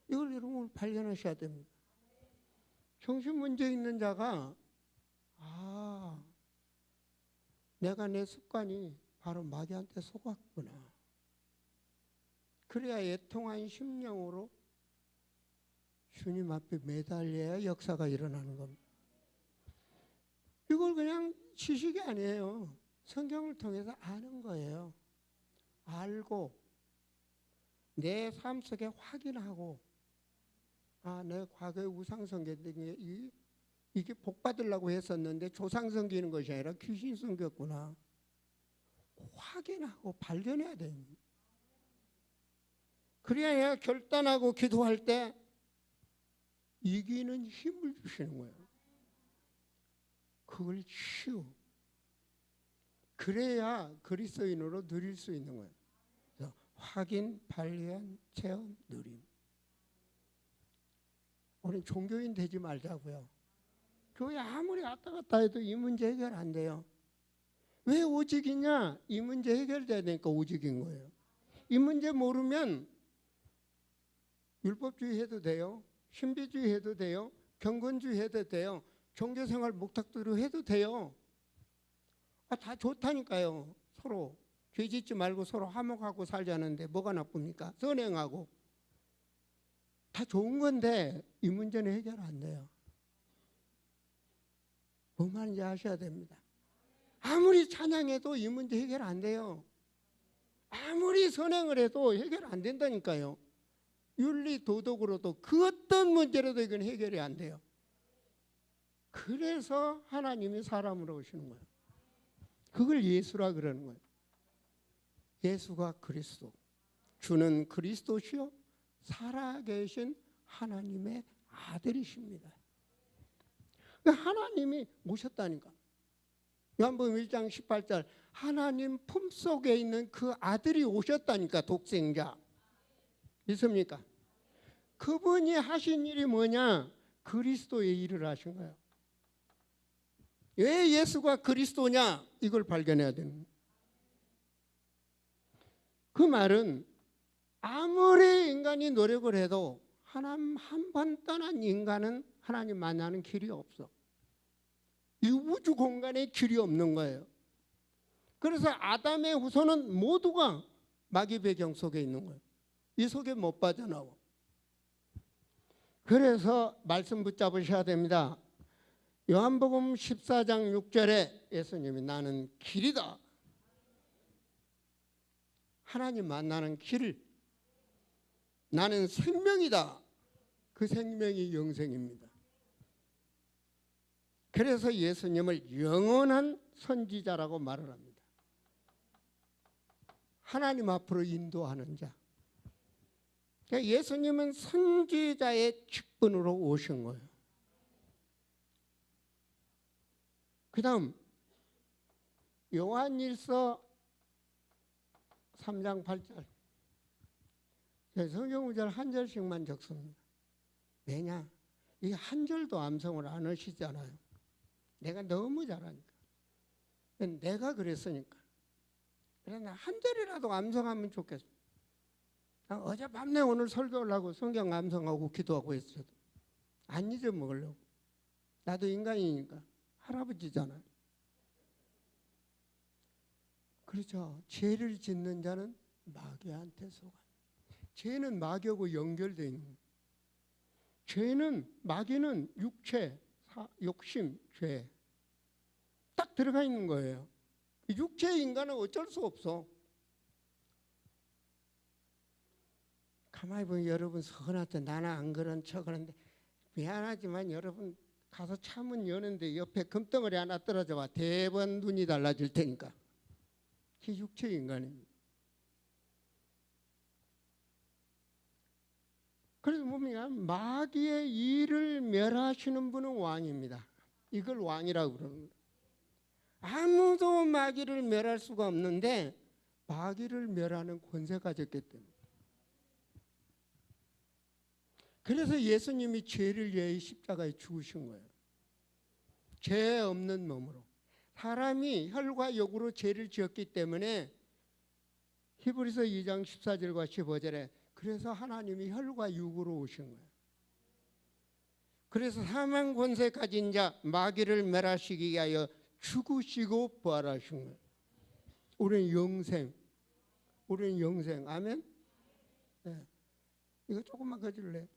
이걸 여러분 발견하셔야 됩니다. 정신문제 있는 자가 내가 내 습관이 바로 마귀한테 속았구나. 그래야 애통한 심령으로 주님 앞에 매달려야 역사가 일어나는 겁니다. 이걸 그냥 지식이 아니에요. 성경을 통해서 아는 거예요. 알고 내 삶 속에 확인하고 내 과거의 우상숭배인데 이게 복 받으려고 했었는데 조상 섬기는 것이 아니라 귀신 섬겼구나. 확인하고 발견해야 됩니다. 그래야 내가 결단하고 기도할 때 이기는 힘을 주시는 거예요. 그걸 그래야 그리스도인으로 누릴 수 있는 거예요. 그래서 확인, 발견, 체험, 누림. 우리 종교인 되지 말자고요. 교회 아무리 왔다 갔다 해도 이 문제 해결 안 돼요. 왜 오직이냐? 이 문제 해결돼야 되니까 오직인 거예요. 이 문제 모르면 율법주의 해도 돼요. 신비주의 해도 돼요. 경건주의 해도 돼요. 종교생활 목탁도로 해도 돼요. 다 좋다니까요. 서로 죄 짓지 말고 서로 화목하고 살자는데 뭐가 나쁩니까? 선행하고 다 좋은 건데 이 문제는 해결 안 돼요. 뭔 말인지 아셔야 됩니다. 아무리 찬양해도 이 문제 해결 안 돼요. 아무리 선행을 해도 해결 안 된다니까요. 윤리 도덕으로도 그 어떤 문제라도 이건 해결이 안 돼요. 그래서 하나님이 사람으로 오시는 거예요. 그걸 예수라 그러는 거예요. 예수가 그리스도, 주는 그리스도시요 살아계신 하나님의 아들이십니다. 하나님이 오셨다니까. 요한복음 1장 18절 하나님 품속에 있는 그 아들이 오셨다니까. 독생자 믿습니까? 그분이 하신 일이 뭐냐? 그리스도의 일을 하신 거예요. 왜 예수가 그리스도냐? 이걸 발견해야 되는 거예요. 그 말은 아무리 인간이 노력을 해도 하나님 한 번 떠난 인간은 하나님 만나는 길이 없어. 이 우주 공간에 길이 없는 거예요. 그래서 아담의 후손은 모두가 마귀 배경 속에 있는 거예요. 이 속에 못 빠져나와. 그래서 말씀 붙잡으셔야 됩니다. 요한복음 14장 6절에 예수님이 나는 길이다. 하나님 만나는 길. 나는 생명이다. 그 생명이 영생입니다. 그래서 예수님을 영원한 선지자라고 말을 합니다. 하나님 앞으로 인도하는 자. 그러니까 예수님은 선지자의 직분으로 오신 거예요. 그 다음 요한일서 3장 8절 성경 구절 한 절씩만 적습니다. 왜냐? 이 한 절도 암송을 안 하시잖아요. 내가 너무 잘하니까. 내가 그랬으니까. 그래 나 한 절이라도 암송하면 좋겠어. 어젯밤에 오늘 설교하려고 성경 암송하고 기도하고 했어도 안 잊어먹으려고. 나도 인간이니까. 할아버지잖아요. 그렇죠. 죄를 짓는 자는 마귀한테 속아. 죄는 마귀하고 연결되어 있는 거예요. 죄는 마귀는 육체, 욕심, 죄 딱 들어가 있는 거예요. 육체의 인간은 어쩔 수 없어. 가만히 보면 여러분 서운하죠. 나는 안 그런 척 하는데 미안하지만 여러분 가서 차문 여는데 옆에 금덩어리 하나 떨어져 봐. 대번 눈이 달라질 테니까. 그게 육체의 인간입니다. 그래서 보면 마귀의 일을 멸하시는 분은 왕입니다. 이걸 왕이라고 그러는 거예요. 아무도 마귀를 멸할 수가 없는데 마귀를 멸하는 권세가 가졌기 때문에. 그래서 예수님이 죄를 위해 십자가에 죽으신 거예요. 죄 없는 몸으로. 사람이 혈과 육으로 죄를 지었기 때문에 히브리서 2장 14절과 15절에 그래서 하나님이 혈과 육으로 오신 거예요. 그래서 사망 권세 가진 자 마귀를 멸하시기 위하여 죽으시고 부활하신 거예요. 우리는 영생. 우리는 영생. 아멘. 네. 이거 조금만 거질래요?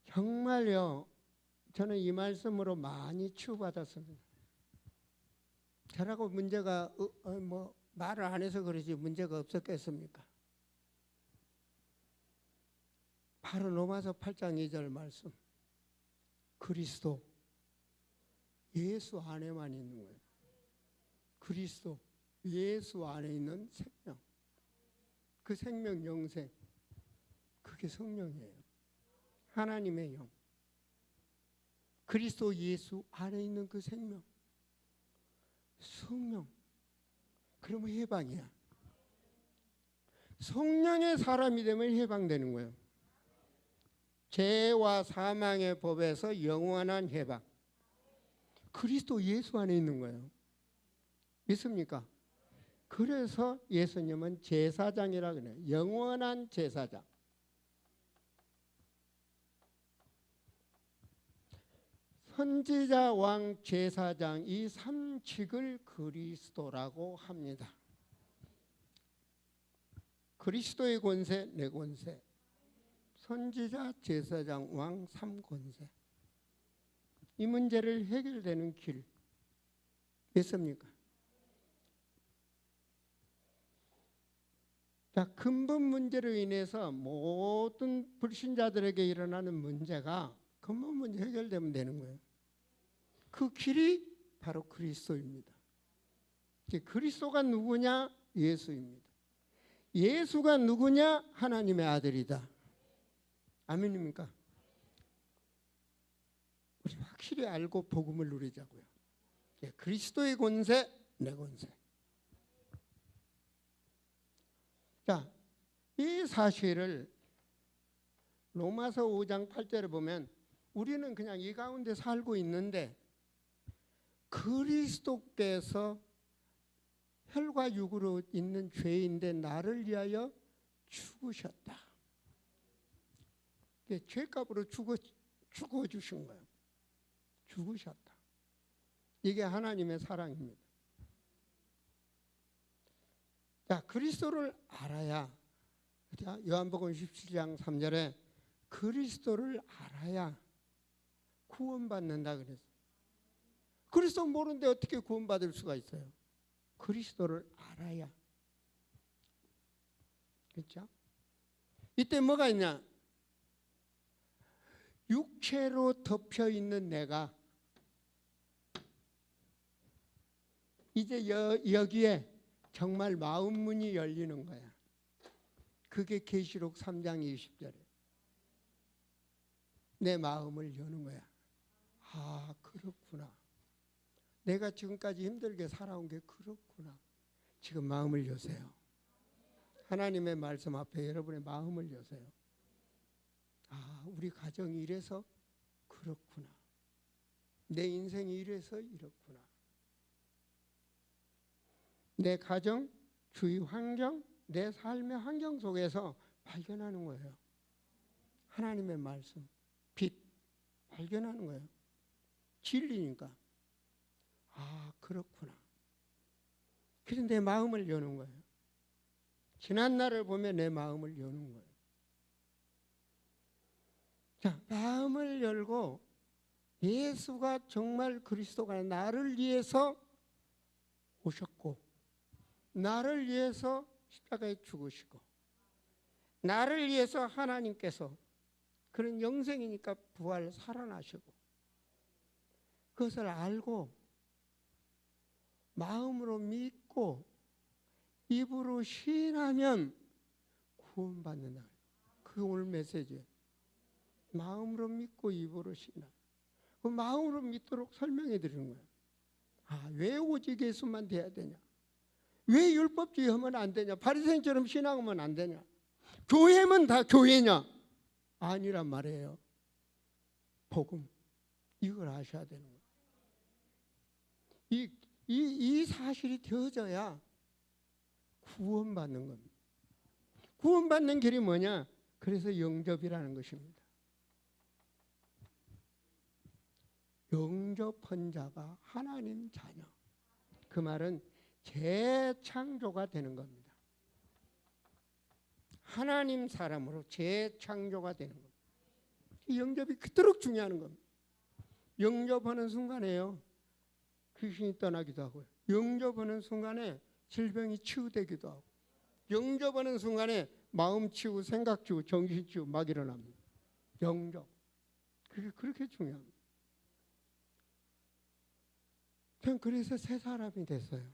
정말요. 저는 이 말씀으로 많이 치유받았습니다. 저라고 문제가 뭐 말을 안 해서 그러지 문제가 없었겠습니까? 바로 로마서 8장 2절 말씀. 그리스도 예수 안에만 있는 거예요. 그리스도 예수 안에 있는 생명. 그 생명 영생. 그게 성령이에요. 하나님의 영. 그리스도 예수 안에 있는 그 생명. 성령. 그러면 해방이야. 성령의 사람이 되면 해방되는 거예요. 죄와 사망의 법에서 영원한 해방. 그리스도 예수 안에 있는 거예요. 믿습니까? 그래서 예수님은 제사장이라 그래요. 영원한 제사장. 선지자, 왕, 제사장 이 삼직을 그리스도라고 합니다. 그리스도의 권세, 내 권세. 선지자, 제사장, 왕, 삼권세. 이 문제를 해결되는 길 있습니까? 자, 근본 문제로 인해서 모든 불신자들에게 일어나는 문제가 근본 문제 해결되면 되는 거예요. 그 길이 바로 그리스도입니다. 그리스도가 누구냐? 예수입니다. 예수가 누구냐? 하나님의 아들이다. 아멘입니까? 우리 확실히 알고 복음을 누리자고요. 그리스도의 권세, 내 권세. 자, 이 사실을 로마서 5장 8절에 보면 우리는 그냥 이 가운데 살고 있는데 그리스도께서 혈과 육으로 있는 죄인데 나를 위하여 죽으셨다. 죄값으로 죽어주신 거예요. 죽으셨다. 이게 하나님의 사랑입니다. 자, 그리스도를 알아야, 요한복음 17장 3절에 그리스도를 알아야 구원받는다 그랬어요. 그리스도 모르는데 어떻게 구원받을 수가 있어요? 그리스도를 알아야. 그렇죠? 이때 뭐가 있냐? 육체로 덮여 있는 내가 이제 여기에 정말 마음 문이 열리는 거야. 그게 계시록 3장 20절에 내 마음을 여는 거야. 아, 그렇구나. 내가 지금까지 힘들게 살아온 게 그렇구나. 지금 마음을 여세요. 하나님의 말씀 앞에 여러분의 마음을 여세요. 아, 우리 가정이 이래서 그렇구나. 내 인생이 이래서 이렇구나. 내 가정, 주위 환경, 내 삶의 환경 속에서 발견하는 거예요. 하나님의 말씀, 빛 발견하는 거예요. 진리니까. 아, 그렇구나. 그래서 내 마음을 여는 거예요. 지난 날을 보면 내 마음을 여는 거예요. 자, 마음을 열고 예수가 정말 그리스도가 나를 위해서 오셨고 나를 위해서 십자가에 죽으시고 나를 위해서 하나님께서 그런 영생이니까 부활 살아나시고 그것을 알고 마음으로 믿고 입으로 시인하면 구원받는다. 그게 오늘 메시지예요. 마음으로 믿고 입으로 시인하면. 그 마음으로 믿도록 설명해 드리는 거예요. 아, 왜 오직 예수만 돼야 되냐? 왜 율법주의 하면 안 되냐? 바리새인처럼 신앙하면 안 되냐? 교회면 다 교회냐? 아니란 말이에요. 복음. 이걸 아셔야 되는 거예요. 이 사실이 되어져야 구원받는 겁니다. 구원받는 길이 뭐냐? 그래서 영접이라는 것입니다. 영접한 자가 하나님 자녀. 그 말은 재창조가 되는 겁니다. 하나님 사람으로 재창조가 되는 겁니다. 이 영접이 그토록 중요한 겁니다. 영접하는 순간에요. 귀신이 떠나기도 하고요. 영접하는 순간에 질병이 치유되기도 하고 영접하는 순간에 마음 치유, 생각 치유, 정신 치유 막 일어납니다. 영접. 그게 그렇게 중요합니다. 전 그래서 새 사람이 됐어요.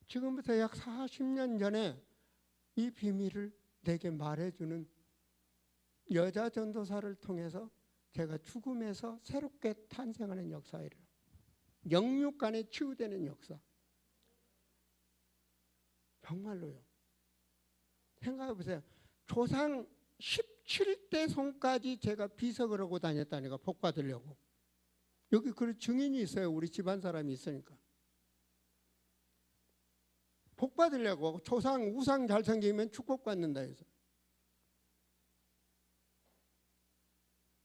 지금부터 약 40년 전에 이 비밀을 내게 말해주는 여자 전도사를 통해서 제가 죽음에서 새롭게 탄생하는 역사예요. 영육간에 치유되는 역사. 정말로요. 생각해 보세요. 조상 17대 손까지 제가 비석을 하고 다녔다니까 복 받으려고. 여기 그런 증인이 있어요. 우리 집안 사람이 있으니까. 복 받으려고 조상 우상 잘 생기면 축복받는다 해서.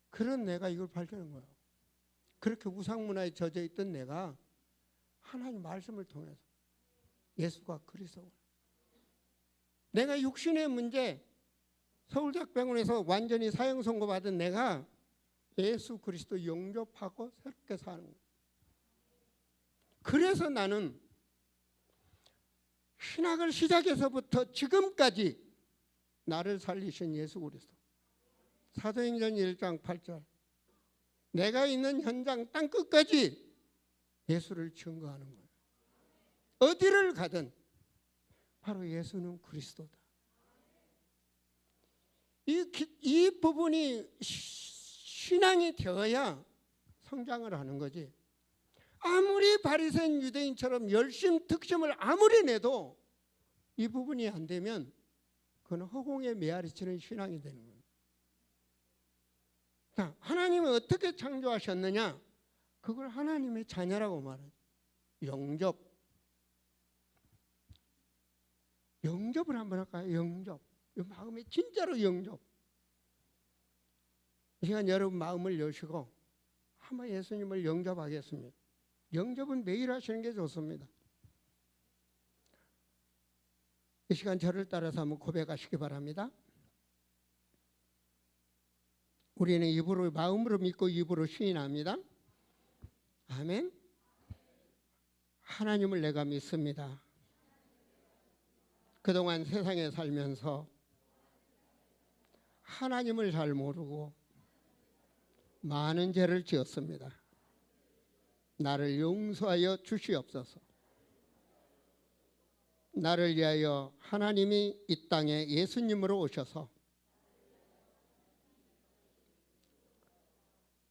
그런 내가 이걸 발견한 거예요. 그렇게 우상문화에 젖어 있던 내가 하나님 말씀을 통해서 예수가 그리스도, 내가 육신의 문제 서울대학병원에서 완전히 사형 선고받은 내가 예수 그리스도 영접하고 새롭게 사는 거예요. 그래서 나는 신학을 시작해서부터 지금까지 나를 살리신 예수 그리스도, 사도행전 1장 8절, 내가 있는 현장 땅끝까지 예수를 증거하는 거예요. 어디를 가든 바로 예수는 그리스도다. 이 부분이 신앙이 되어야 성장을 하는 거지. 아무리 바리새인 유대인처럼 열심 특심을 아무리 내도 이 부분이 안 되면 그건 허공에 메아리치는 신앙이 되는 거예요. 자, 하나님은 어떻게 창조하셨느냐? 그걸 하나님의 자녀라고 말해요. 영접을 한번 할까요? 영접. 마음에 진짜로 영접. 이 시간 여러분 마음을 여시고 한번 예수님을 영접하겠습니다. 영접은 매일 하시는 게 좋습니다. 이 시간 저를 따라서 한번 고백하시기 바랍니다. 우리는 입으로, 마음으로 믿고 입으로 시인합니다. 아멘. 하나님을 내가 믿습니다. 그동안 세상에 살면서 하나님을 잘 모르고 많은 죄를 지었습니다. 나를 용서하여 주시옵소서. 나를 위하여 하나님이 이 땅에 예수님으로 오셔서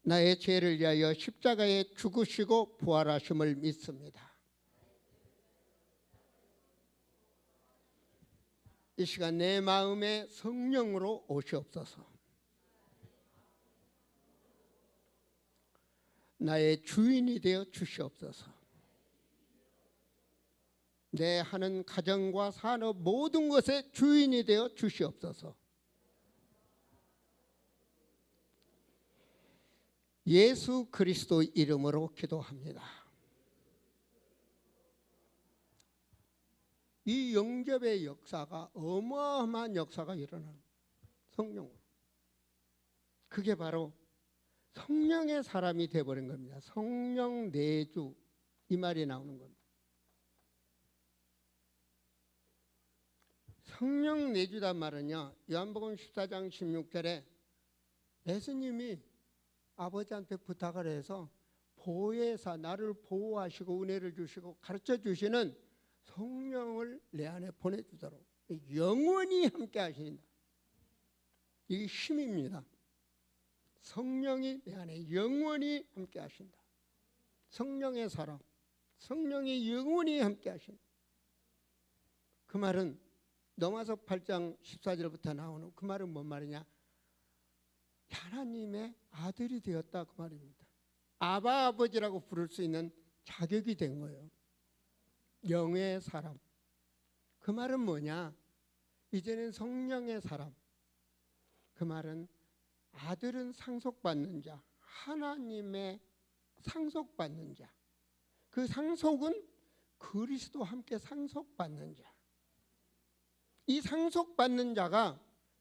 나의 죄를 위하여 십자가에 죽으시고 부활하심을 믿습니다. 이 시간 내 마음에 성령으로 오시옵소서. 나의 주인이 되어 주시옵소서. 내 하는 가정과 산업 모든 것의 주인이 되어 주시옵소서. 예수 그리스도 이름으로 기도합니다. 이 영접의 역사가 어마어마한 역사가 일어나는 성령으로. 그게 바로 성령의 사람이 되어버린 겁니다. 성령 내주, 이 말이 나오는 겁니다. 성령 내주란 말은요, 요한복음 14장 16절에 예수님이 아버지한테 부탁을 해서 보혜사, 나를 보호하시고 은혜를 주시고 가르쳐 주시는 성령을 내 안에 보내주도록 영원히 함께 하신다. 이게 힘입니다. 성령이 내 안에 영원히 함께 하신다. 성령의 사람, 성령이 영원히 함께 하신다. 그 말은 로마서 8장 14절부터 나오는 그 말은 뭔 말이냐? 하나님의 아들이 되었다, 그 말입니다. 아바 아버지라고 부를 수 있는 자격이 된 거예요. 영의 사람. 그 말은 뭐냐? 이제는 성령의 사람. 그 말은 아들은 상속받는 자, 하나님의 상속받는 자. 그 상속은 그리스도와 함께 상속받는 자. 이 상속받는 자가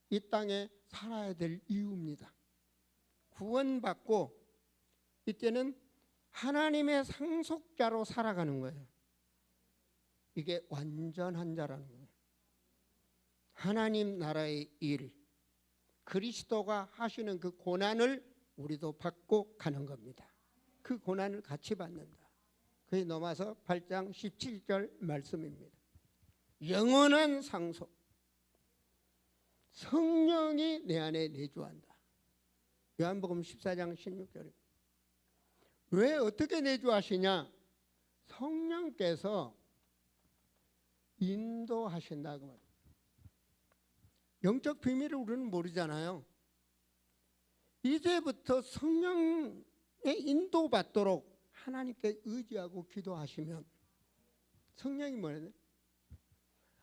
이 땅에 살아야 될 이유입니다. 구원받고 이때는 하나님의 상속자로 살아가는 거예요. 이게 완전한 자라는 거예요. 하나님 나라의 일, 그리스도가 하시는 그 고난을 우리도 받고 가는 겁니다. 그 고난을 같이 받는다. 그게 로마서 8장 17절 말씀입니다. 영원한 상속. 성령이 내 안에 내주한다. 요한복음 14장 16절입니다. 왜 어떻게 내주하시냐? 성령께서 인도하신다 그 말이에요. 영적 비밀을 우리는 모르잖아요. 이제부터 성령의 인도받도록 하나님께 의지하고 기도하시면 성령이 뭐냐?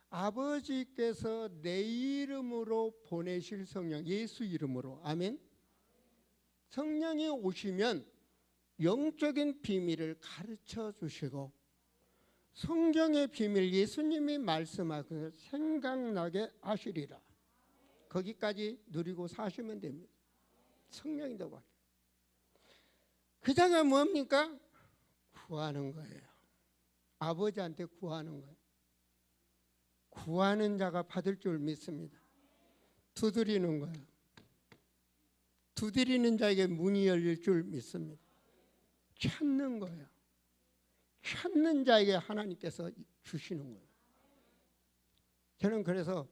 아버지께서 내 이름으로 보내실 성령, 예수 이름으로. 아멘. 성령이 오시면 영적인 비밀을 가르쳐 주시고 성경의 비밀, 예수님이 말씀하고 생각나게 하시리라. 거기까지 누리고 사시면 됩니다. 성령이 더 받게. 그 자가 뭡니까? 구하는 거예요. 아버지한테 구하는 거예요. 구하는 자가 받을 줄 믿습니다. 두드리는 거예요. 두드리는 자에게 문이 열릴 줄 믿습니다. 찾는 거예요. 찾는 자에게 하나님께서 주시는 거예요. 저는 그래서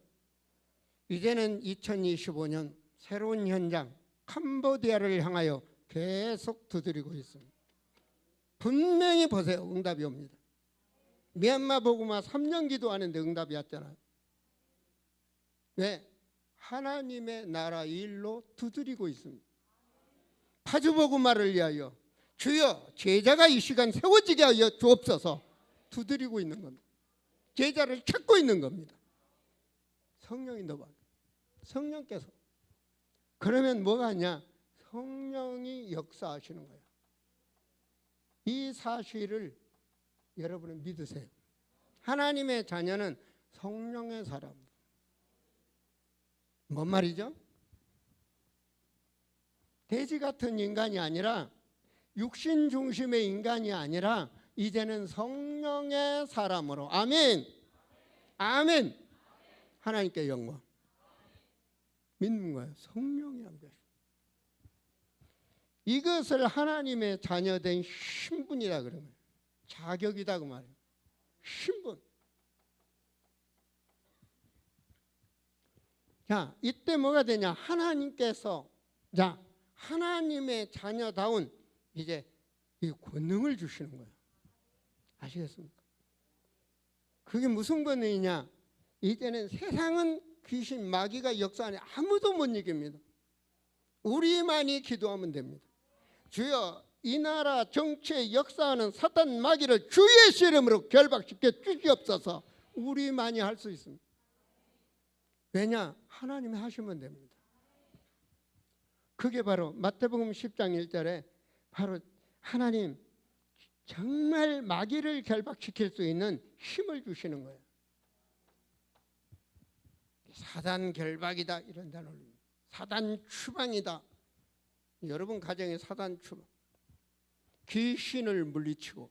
이제는 2025년 새로운 현장 캄보디아를 향하여 계속 두드리고 있습니다. 분명히 보세요. 응답이 옵니다. 미얀마 복음화 3년 기도하는데 응답이 왔잖아요. 왜? 하나님의 나라 일로 두드리고 있습니다. 파주 복음화를 위하여 주여 제자가 이 시간 세워지게 하여 주옵소서 두드리고 있는 겁니다. 제자를 찾고 있는 겁니다. 성령이 너무 성령께서. 그러면 뭐가 있냐? 성령이 역사하시는 거예요. 이 사실을 여러분은 믿으세요. 하나님의 자녀는 성령의 사람. 뭔 말이죠? 돼지 같은 인간이 아니라 육신 중심의 인간이 아니라 이제는 성령의 사람으로. 아멘. 아멘. 하나님께 영광. 믿는 거예요. 성령이 함께. 이것을 하나님의 자녀된 신분이라 그러는 거예요. 자격이다 그 말이에요. 신분. 자, 이때 뭐가 되냐? 하나님께서 자, 하나님의 자녀다운 이제 이 권능을 주시는 거예요. 아시겠습니까? 그게 무슨 권능이냐? 이제는 세상은 귀신, 마귀가 역사하니 아무도 못 이깁니다. 우리만이 기도하면 됩니다. 주여 이 나라 정치에 역사하는 사탄 마귀를 주 예수 이름으로 결박시켜 주시옵소서. 우리만이 할 수 있습니다. 왜냐? 하나님이 하시면 됩니다. 그게 바로 마태복음 10장 1절에 바로 하나님 정말 마귀를 결박시킬 수 있는 힘을 주시는 거예요. 사단 결박이다 이런 단어를, 사단 추방이다. 여러분 가정에 사단 추방, 귀신을 물리치고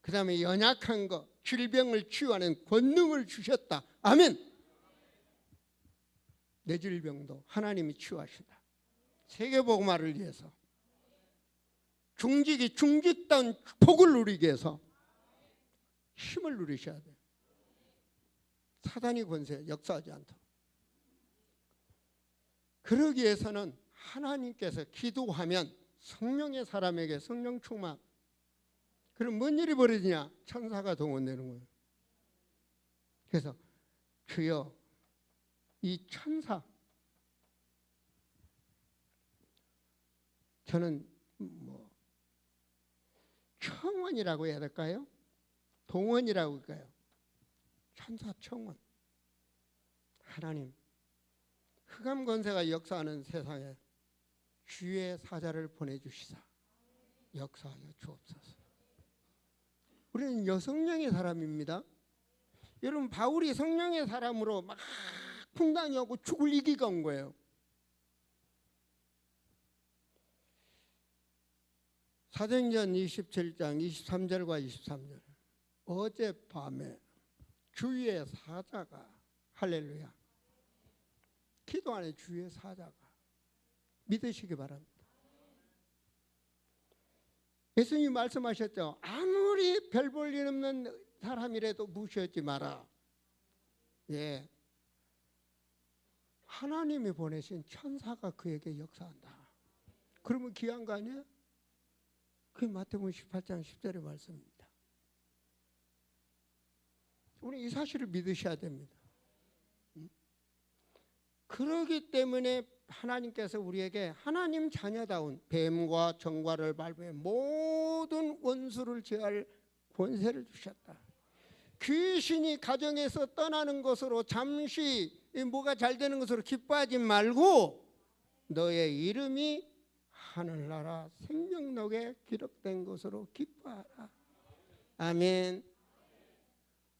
그 다음에 연약한 거, 질병을 치유하는 권능을 주셨다. 아멘. 내 질병도 하나님이 치유하신다. 세계복음화를 위해서, 중직이 중직다운 복을 누리기 위해서 힘을 누리셔야 돼요. 사단이 권세 역사하지 않도록. 그러기 위해서는 하나님께서 기도하면 성령의 사람에게 성령 충만. 그럼 뭔 일이 벌어지냐? 천사가 동원되는 거예요. 그래서 주여 이 천사, 저는 뭐 청원이라고 해야 될까요? 동원이라고 할까요? 천사 청원. 하나님 흑암 권세가 역사하는 세상에 주의 사자를 보내주시사 역사하여 주옵소서. 우리는 여성령의 사람입니다. 여러분 바울이 성령의 사람으로 막 풍랑이 오고 죽을 위기가 온 거예요. 사도행전 27장 23절과 23절. 어젯밤에 주의 사자가, 할렐루야, 기도 안에 주의 사자가, 믿으시기 바랍니다. 예수님이 말씀하셨죠. 아무리 별 볼 일 없는 사람이라도 무시하지 마라. 예, 하나님이 보내신 천사가 그에게 역사한다. 그러면 귀한 거 아니에요? 그게 마태복음 18장 10절의 말씀입니다. 우리 이 사실을 믿으셔야 됩니다. 그러기 때문에 하나님께서 우리에게 하나님 자녀다운 뱀과 정과를 발부해 모든 원수를 제할 권세를 주셨다. 귀신이 가정에서 떠나는 것으로 잠시 뭐가 잘 되는 것으로 기뻐하지 말고 너의 이름이 하늘나라 생명록에 기록된 것으로 기뻐하라. 아멘.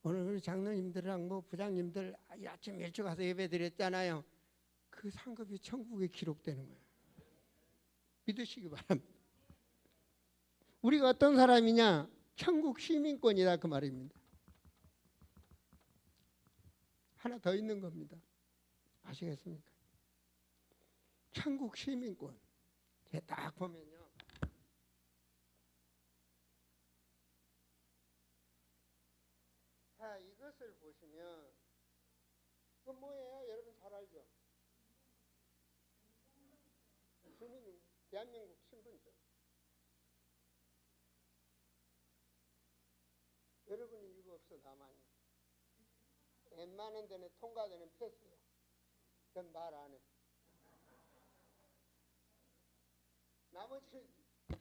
오늘 우리 장로님들이랑 뭐 부장님들 아침 일찍 가서 예배 드렸잖아요. 그 상급이 천국에 기록되는 거예요. 믿으시기 바랍니다. 우리가 어떤 사람이냐? 천국 시민권이다 그 말입니다. 하나 더 있는 겁니다. 아시겠습니까? 천국 시민권. 제가 딱 보면요. 자, 이것을 보시면 그건 뭐예요? 여러분 잘 알죠? 주민 대한민국 신분증. 여러분이 이거 없어 나만이. 웬만한 데는 통과되는 패스요. 그건 말 안 해.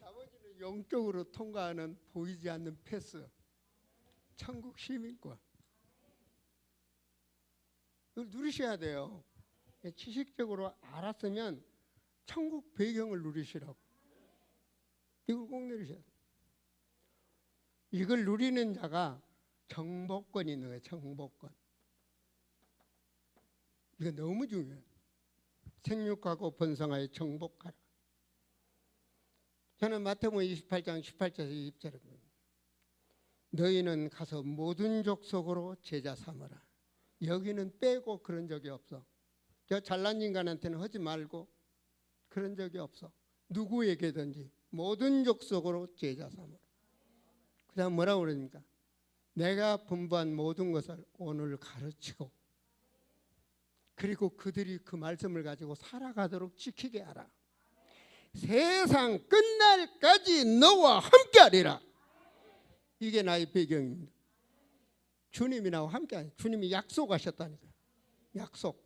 나머지는 영적으로 통과하는 보이지 않는 패스. 천국 시민권. 이걸 누리셔야 돼요. 지식적으로 알았으면 천국 배경을 누리시라고. 이걸 꼭 누리셔야 돼요. 이걸 누리는 자가 정복권이 있는 거예요. 정복권. 이거 너무 중요해요. 생육하고 번성하여 정복하라. 저는 마태복음 28장 18절에서 20절에 보면 너희는 가서 모든 족속으로 제자 삼으라. 여기는 빼고 그런 적이 없어. 저 잘난 인간한테는 하지 말고 그런 적이 없어. 누구에게든지 모든 족속으로 제자 삼으라. 그 다음 뭐라고 그러니까 내가 분부한 모든 것을 오늘 가르치고 그리고 그들이 그 말씀을 가지고 살아가도록 지키게 하라. 세상 끝날까지 너와 함께하리라. 이게 나의 배경입니다. 주님이 나와 함께하니 주님이 약속하셨다니까요. 약속.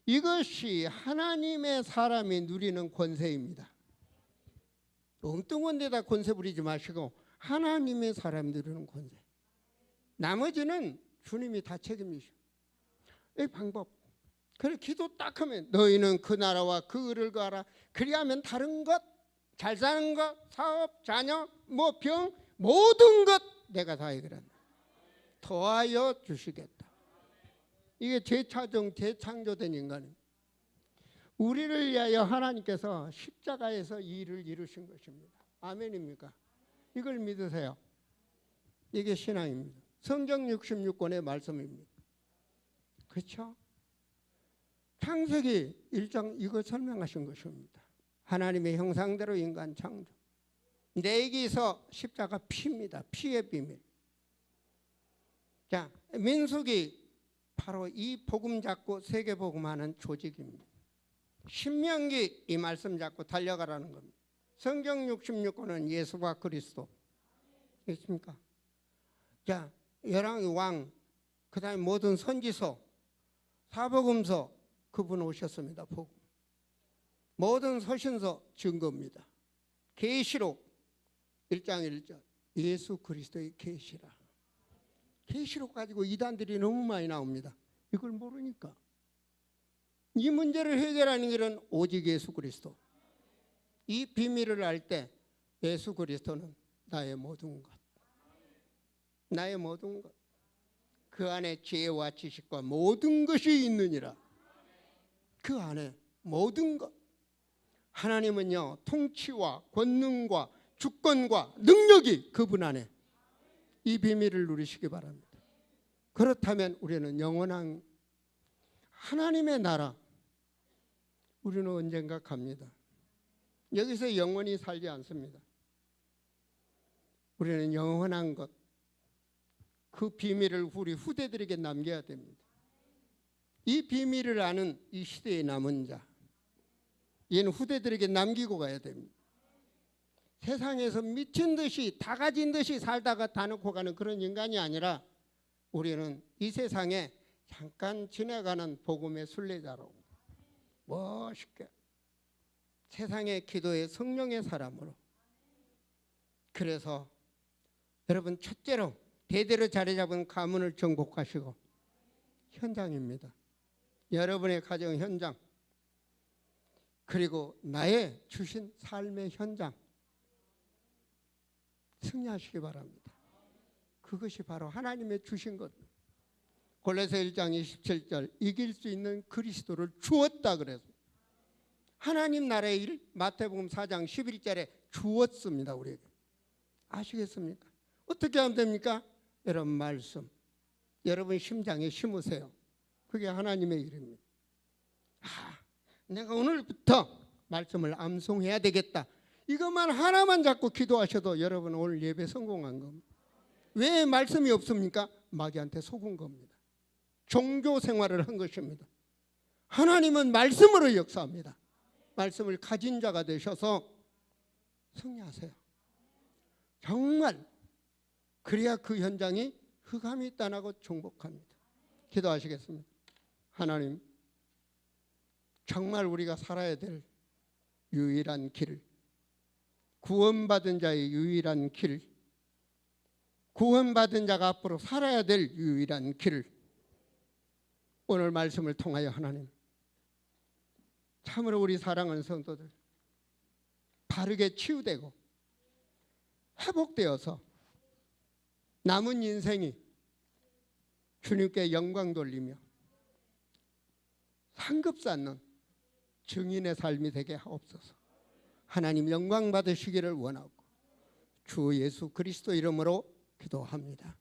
이것이 하나님의 사람이 누리는 권세입니다. 엉뚱한 데다 권세 부리지 마시고 하나님의 사람이 누리는 권세. 나머지는 주님이 다 책임지셔. 이 방법. 그래 기도 딱 하면 너희는 그 나라와 그 의를 구하라. 그리하면 다른 것, 잘 사는 것, 사업, 자녀, 뭐 병, 모든 것 내가 다 해결한다. 더하여 주시겠다. 이게 재창조된 인간입니다. 우리를 위하여 하나님께서 십자가에서 이 일을 이루신 것입니다. 아멘입니까? 이걸 믿으세요. 이게 신앙입니다. 성경 66권의 말씀입니다. 그렇죠? 창세기 1장 이거 설명하신 것입니다. 하나님의 형상대로 인간 창조. 내기서 십자가 피입니다. 피의 비밀. 자, 민수기 바로 이 복음 잡고 세계 복음하는 조직입니다. 신명기 이 말씀 잡고 달려가라는 겁니다. 성경 66권은 예수와 그리스도. 있습니까? 자, 열왕 왕, 그 다음에 모든 선지서, 사복음서 그분 오셨습니다. 복음. 모든 서신서 증거입니다. 계시록 1장 1절 예수 그리스도의 계시라. 계시록 가지고 이단들이 너무 많이 나옵니다. 이걸 모르니까. 이 문제를 해결하는 길은 오직 예수 그리스도. 이 비밀을 알 때 예수 그리스도는 나의 모든 것. 나의 모든 것. 그 안에 지혜와 지식과 모든 것이 있느니라. 그 안에 모든 것. 하나님은요 통치와 권능과 주권과 능력이 그분 안에. 이 비밀을 누리시기 바랍니다. 그렇다면 우리는 영원한 하나님의 나라 우리는 언젠가 갑니다. 여기서 영원히 살지 않습니다. 우리는 영원한 것 그 비밀을 우리 후대들에게 남겨야 됩니다. 이 비밀을 아는 이 시대에 남은 자 얘는 후대들에게 남기고 가야 됩니다. 세상에서 미친 듯이 다 가진 듯이 살다가 다 놓고 가는 그런 인간이 아니라 우리는 이 세상에 잠깐 지나가는 복음의 순례자로 멋있게 세상의 기도의 성령의 사람으로. 그래서 여러분 첫째로 대대로 자리 잡은 가문을 정복하시고 현장입니다. 여러분의 가정 현장 그리고 나의 주신 삶의 현장 승리하시기 바랍니다. 그것이 바로 하나님의 주신 것. 골로새 1장 27절 이길 수 있는 그리스도를 주었다 그래서 하나님 나라의 일 마태복음 4장 11절에 주었습니다. 우리에게. 아시겠습니까? 어떻게 하면 됩니까? 여러분 말씀 여러분 심장에 심으세요. 그게 하나님의 일입니다. 내가 오늘부터 말씀을 암송해야 되겠다. 이것만 하나만 잡고 기도하셔도 여러분 오늘 예배 성공한 겁니다. 왜 말씀이 없습니까? 마귀한테 속은 겁니다. 종교 생활을 한 것입니다. 하나님은 말씀으로 역사합니다. 말씀을 가진 자가 되셔서 승리하세요. 정말 그래야 그 현장이 흑암이 떠나고 정복합니다. 기도하시겠습니다. 하나님, 정말 우리가 살아야 될 유일한 길, 구원받은 자의 유일한 길, 구원받은 자가 앞으로 살아야 될 유일한 길, 오늘 말씀을 통하여 하나님 참으로 우리 사랑하는 성도들 바르게 치유되고 회복되어서 남은 인생이 주님께 영광 돌리며 상급받는 증인의 삶이 되게 하옵소서. 하나님 영광 받으시기를 원하고 주 예수 그리스도 이름으로 기도합니다.